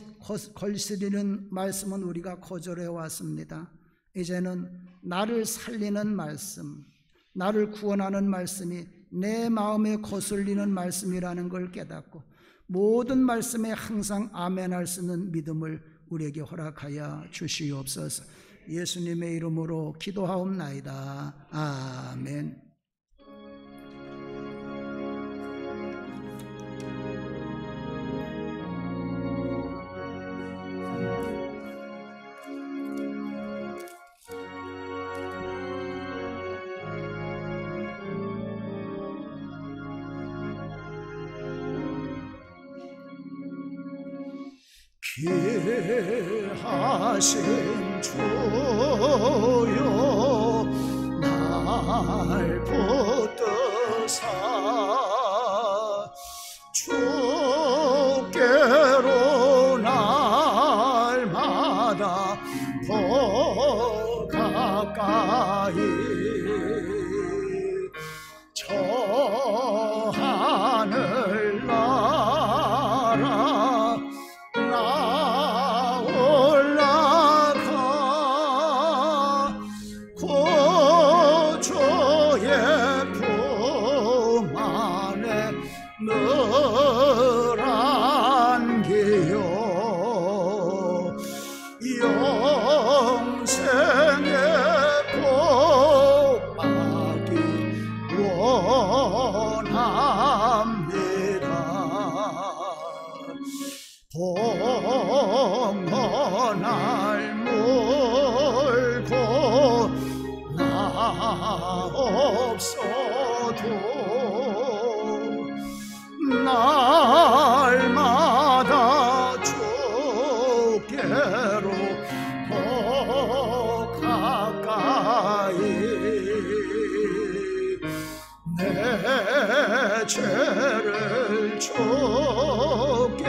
S1: 걸스리는 말씀은 우리가 거절해 왔습니다. 이제는 나를 살리는 말씀, 나를 구원하는 말씀이 내 마음에 거슬리는 말씀이라는 걸 깨닫고 모든 말씀에 항상 아멘할 수 있는 믿음을 우리에게 허락하여 주시옵소서. 예수님의 이름으로 기도하옵나이다. 아멘. 귀하신 주여 날 붙드사 주께로 날마다 더 가까이 저 하늘 나라 봉헌을 물고 나옵소도 날마다 주께로 더 가까이 내 죄를 주께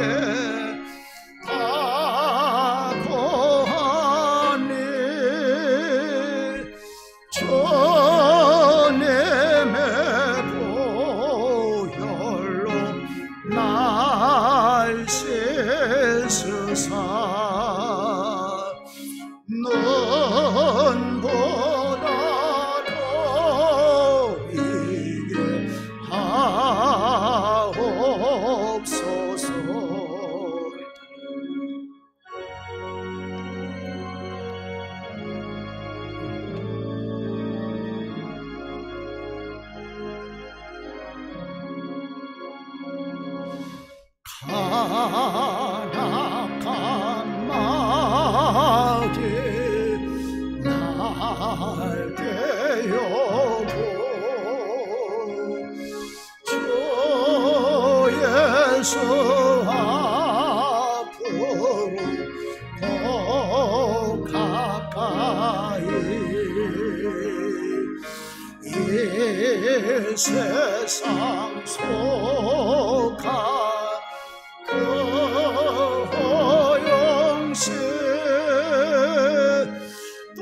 S1: 가나간 마귀 날 깨우고 주 예수 앞으로 더 가까이 이 세상 속아 허영시 또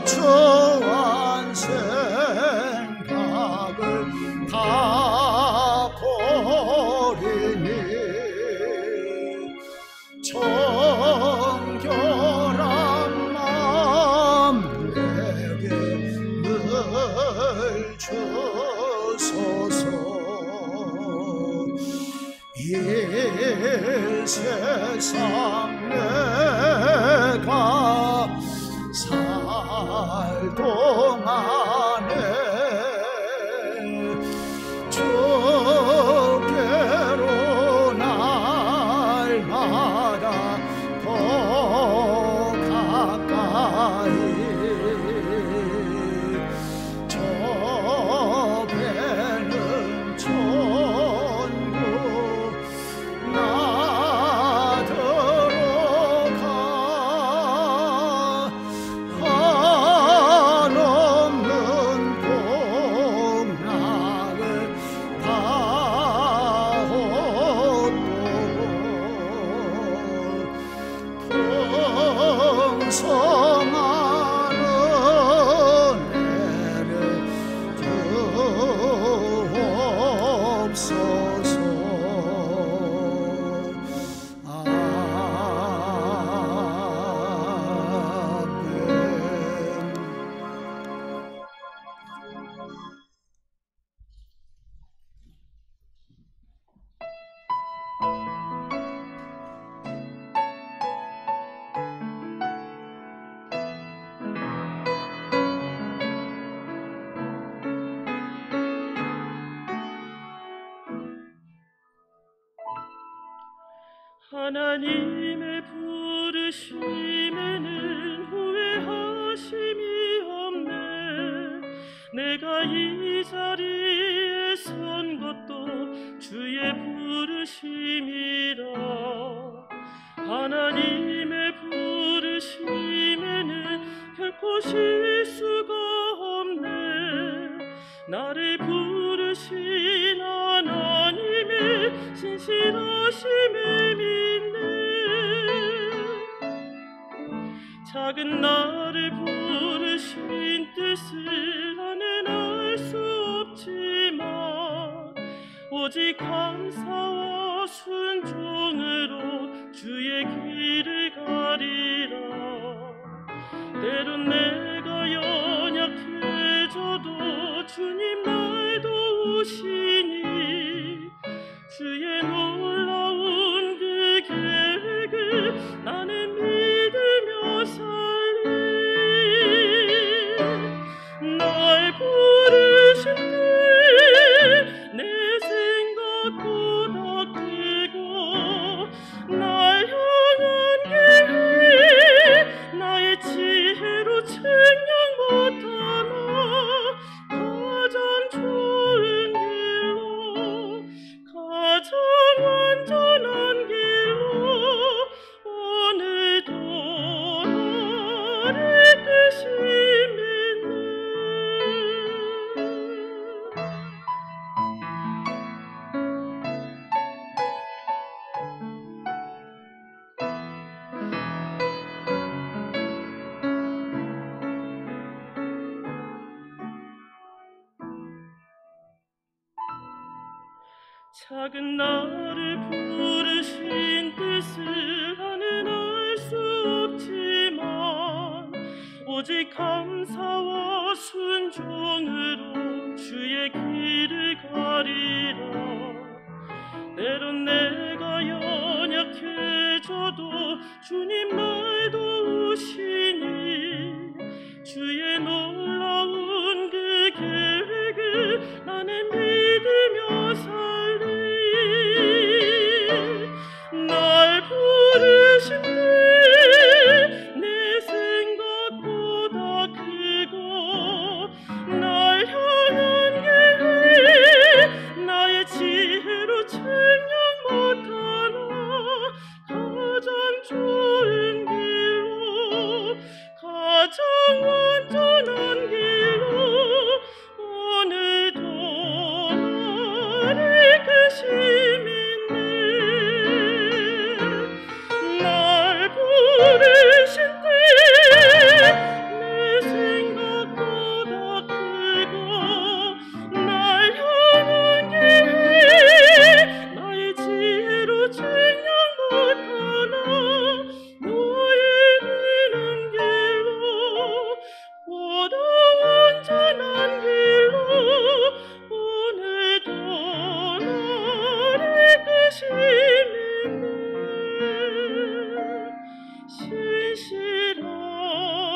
S1: 초한 생각을 다 버리니 정결한 마음 내게 늘 주소서. 이 세상 내가 살 동안에 주께로 날마다 더 가까이 저 배는 천국 나 들어오니 풍성한 은혜를 주옵소서.
S3: 하나님의 부르심에는 후회하심이 없네. 내가 이 자리에 선 것도 주의 부르심이라. 하나님의 부르심에는 결코 실수가 없네. 나를 부르신 하나님의 신실하심에 믿네. 작은 나를 부르신 뜻을 나는 알 수 없지만 오직 감사와 순종으로 주의 길을 가리라. 때론 내가 연약해져도 주님 날 도우시니 주의 놀라운 그 계획을 나는 믿으며 살리. 날 부르신 때 내 생각보다 크고 날 향한 계획 나의 지혜로 측량 못하나 가장 좋은 길로 가장 완전한 길로 오늘도 나를 끄시네. 작은 나를 부르신 뜻을 나는 알 수 없지만 오직 감사와 순종으로 주의 길을 가리라. 때론 내가 연약해져도 주님 날 도우시니 주의 놀라운 그 계획을 나는 믿으며 살리. 날 부르신 때 내 생각보다 크고 날 향한 계획 나의 지혜로 측량 못하나 가장 좋은 길로 가장 완전한 길로 오늘도 나를 끄시네. 날 부르신 때 내 생각보다 크고 날 향한 계획 나의 지혜로 측량 못하나 너의 이르는 길로 보다 완전한 길로 오늘도 나를 끄시네.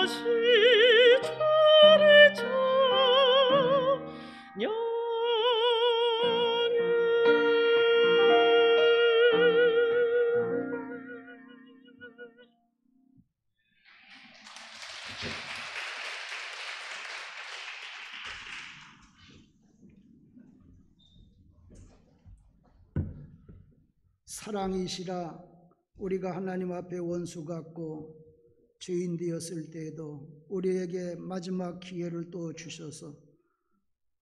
S3: 신실하신 주를 찬양해.
S1: 사랑이시라. 우리가 하나님 앞에 원수 같고 죄인 되었을 때에도 우리에게 마지막 기회를 또 주셔서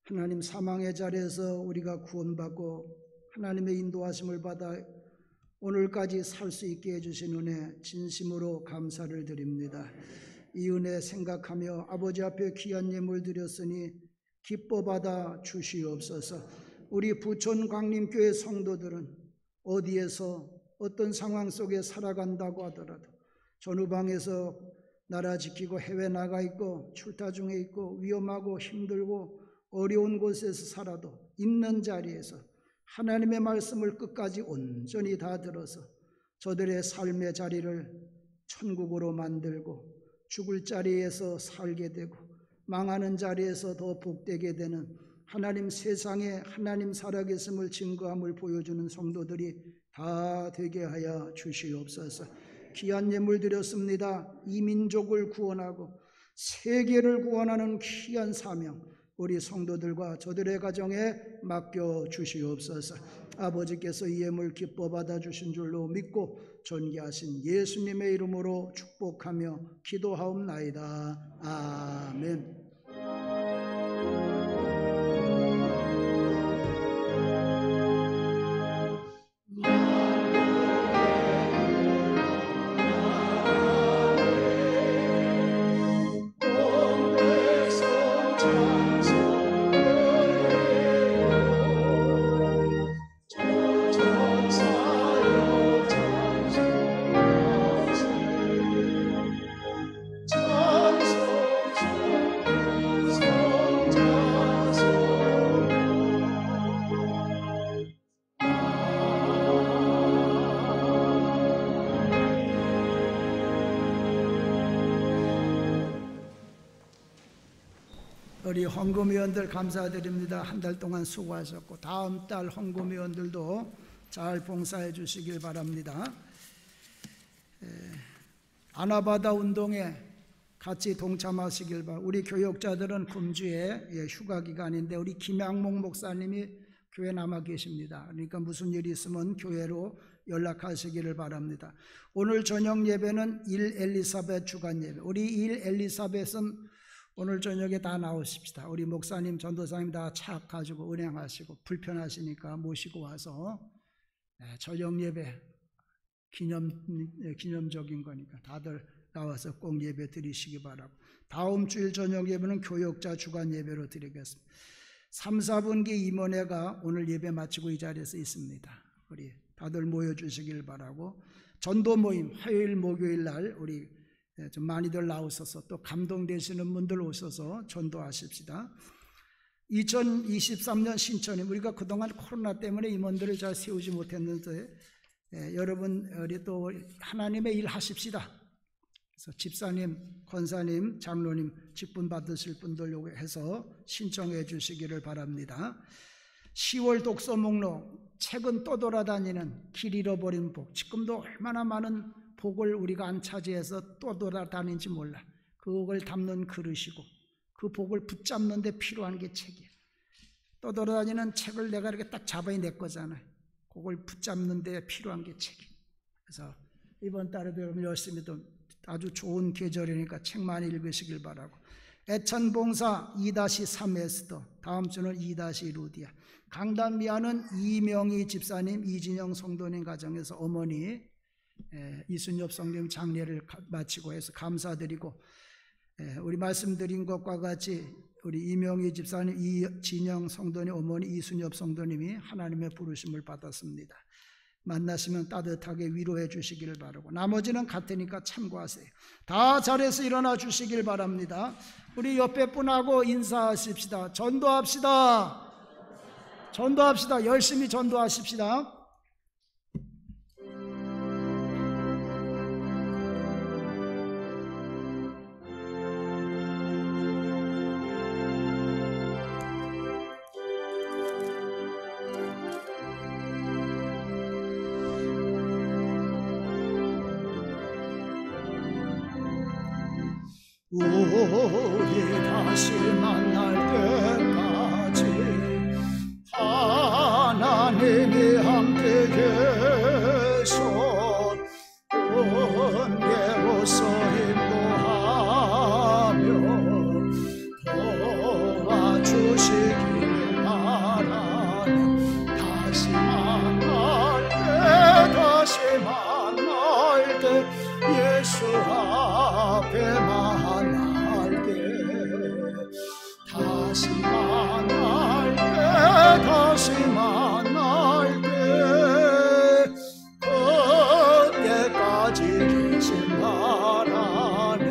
S1: 하나님 사망의 자리에서 우리가 구원받고 하나님의 인도하심을 받아 오늘까지 살 수 있게 해주신 은혜 진심으로 감사를 드립니다. 이 은혜 생각하며 아버지 앞에 귀한 예물 드렸으니 기뻐 받아 주시옵소서. 우리 부천 광림교회 성도들은 어디에서 어떤 상황 속에 살아간다고 하더라도 전후방에서 나라 지키고 해외 나가 있고 출타 중에 있고 위험하고 힘들고 어려운 곳에서 살아도 있는 자리에서 하나님의 말씀을 끝까지 온전히 다 들어서 저들의 삶의 자리를 천국으로 만들고 죽을 자리에서 살게 되고 망하는 자리에서 더 복되게 되는 하나님 세상에 하나님 살아계심을 증거함을 보여주는 성도들이 다 되게 하여 주시옵소서. 귀한 예물 드렸습니다. 이 민족을 구원하고 세계를 구원하는 귀한 사명 우리 성도들과 저들의 가정에 맡겨 주시옵소서. 아버지께서 이 예물 기뻐 받아주신 줄로 믿고 존귀하신 예수님의 이름으로 축복하며 기도하옵나이다. 아멘. 우리 헌금위원들 감사드립니다. 한 달 동안 수고하셨고 다음 달 헌금위원들도 잘 봉사해 주시길 바랍니다. 아나바다 운동에 같이 동참하시길 바랍니다. 우리 교역자들은 금주에 휴가 기간인데 우리 김양목 목사님이 교회 남아 계십니다. 그러니까 무슨 일이 있으면 교회로 연락하시기를 바랍니다. 오늘 저녁 예배는 1 엘리사벳 주간 예배. 우리 1 엘리사벳은 오늘 저녁에 다 나오십시다. 우리 목사님, 전도사님 다 차 가지고 은행하시고 불편하시니까 모시고 와서 저녁 예배 기념적인 거니까 다들 나와서 꼭 예배 드리시기 바라고, 다음 주일 저녁 예배는 교역자 주간 예배로 드리겠습니다. 3, 4분기 임원회가 오늘 예배 마치고 이 자리에서 있습니다. 우리 다들 모여주시길 바라고, 전도 모임 화요일 목요일 날 우리 좀 많이들 나오셔서 또 감동되시는 분들 오셔서 전도하십시다. 2023년 신천임, 우리가 그동안 코로나 때문에 임원들을 잘 세우지 못했는데 여러분 우리 또 하나님의 일 하십시다. 그래서 집사님, 권사님, 장로님 직분 받으실 분들 해서 신청해 주시기를 바랍니다. 10월 독서 목록, 책은 떠돌아다니는 길 잃어버린 복. 지금도 얼마나 많은 복을 우리가 안 차지해서 떠돌아다니는지 몰라. 그걸 담는 그릇이고 그 복을 붙잡는 데 필요한 게 책이에요. 떠돌아다니는 책을 내가 이렇게 딱 잡아야 내 거잖아요. 그걸 붙잡는 데 필요한 게 책이에요. 그래서 이번 달에도 여러분 열심히 또 아주 좋은 계절이니까 책 많이 읽으시길 바라고, 애천봉사 2-3 에스더, 다음 주는 2- 루디아, 강단미아는 이명희 집사님, 이진영 성도님 가정에서 어머니 이순엽 성도님 장례를 마치고 해서 감사드리고, 우리 말씀드린 것과 같이 우리 이명희 집사님, 이진영 성도님 어머니 이순엽 성도님이 하나님의 부르심을 받았습니다. 만나시면 따뜻하게 위로해 주시기를 바라고, 나머지는 같으니까 참고하세요. 다 잘해서 일어나 주시길 바랍니다. 우리 옆에 분하고 인사하십시다. 전도합시다. 전도합시다. 열심히 전도하십시다. 우리 다시 만날 때까지 하나님이 함께 계셔 은혜로서 인도하며 도와주시길 바라네. 다시 만날 때 다시 예수 앞에 만날 때 다시 만날 때 다시 만날 때 그때까지 계신 나라네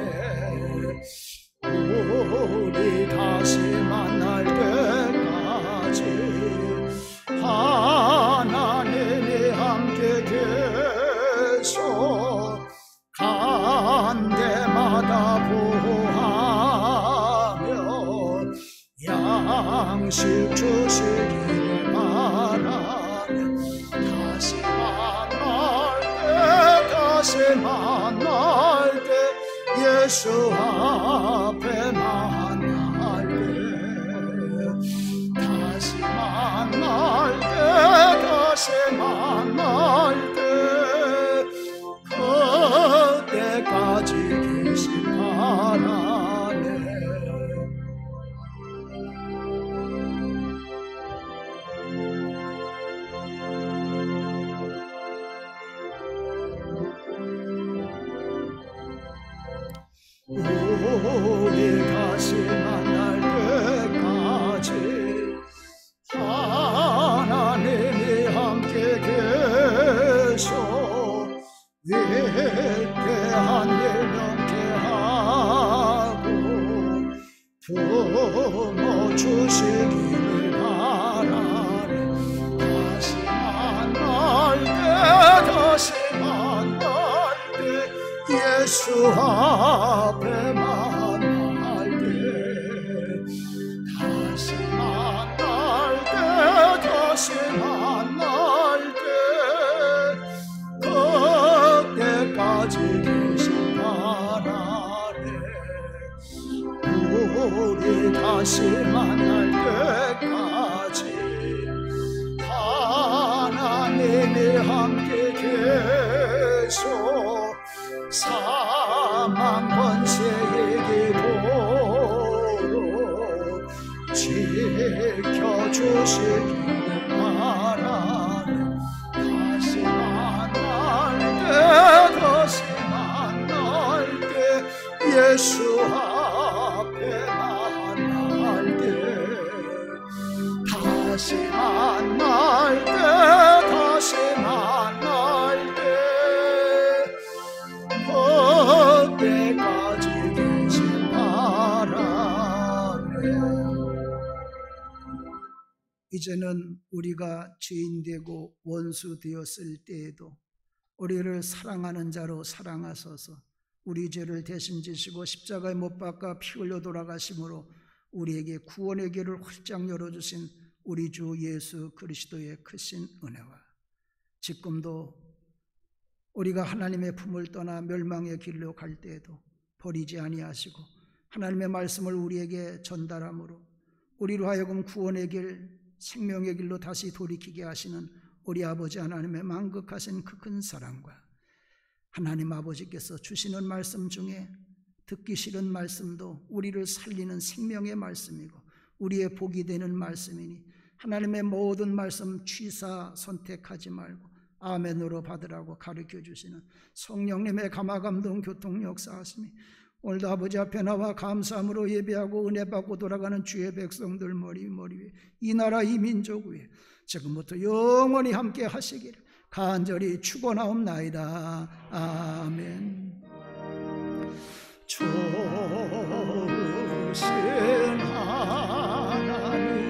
S1: 우리 다시 만날 때까지 하나님이 함께 계셔 간 데마다 보호하며 양식 주시기를 바라네 다시 만날 때 예수 앞에 만날 때 다시 만날 때 그때까지 계신 바라네 우리 다시 만날 때까지 하나님이 함께 계셔 위대한 일 명쾌하고 부모 주시기를 바라네 다시 만날 때 예수 앞에 만날 때 다시 만날 때 그때까지 계신 바라네 우리 다시 만날 때까지 하나님이 함께 계셔 사망 권세의 기도로 지켜주시기를 바라네 다시 만날 때 예수 앞에 만날 때 다시 만날 때 그때까지 계신 바라네 이제는 우리가 죄인 되고 원수 되었을 때에도 우리를 사랑하는 자로 사랑하소서 우리 죄를 대신 지시고 십자가에 못 박아 피 흘려 돌아가심으로 우리에게 구원의 길을 활짝 열어주신 우리 주 예수 그리스도의 크신 은혜와 지금도 우리가 하나님의 품을 떠나 멸망의 길로 갈 때에도 버리지 아니하시고 하나님의 말씀을 우리에게 전달함으로 우리로 하여금 구원의 길, 생명의 길로 다시 돌이키게 하시는 우리 아버지 하나님의 만극하신 그 큰 사랑과 하나님 아버지께서 주시는 말씀 중에 듣기 싫은 말씀도 우리를 살리는 생명의 말씀이고 우리의 복이 되는 말씀이니 하나님의 모든 말씀 취사 선택하지 말고 아멘으로 받으라고 가르쳐 주시는 성령님의 감화감동 교통 역사하시니 오늘도 아버지 앞에 나와 감사함으로 예배하고 은혜 받고 돌아가는 주의 백성들 머리 위에 이 나라 이 민족 위에 지금부터 영원히 함께 하시기를 간절히 축원하옵나이다. 아멘. 좋으신 하나님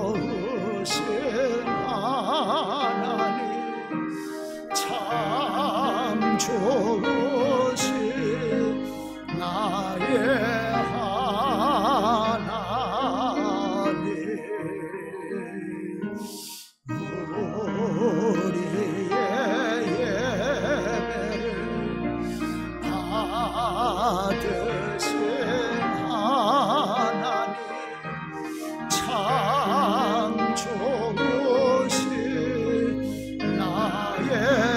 S1: 좋으신 하나님 참 좋으신 나의 우리의 예배를 받으신 하나님 참 좋으신 나의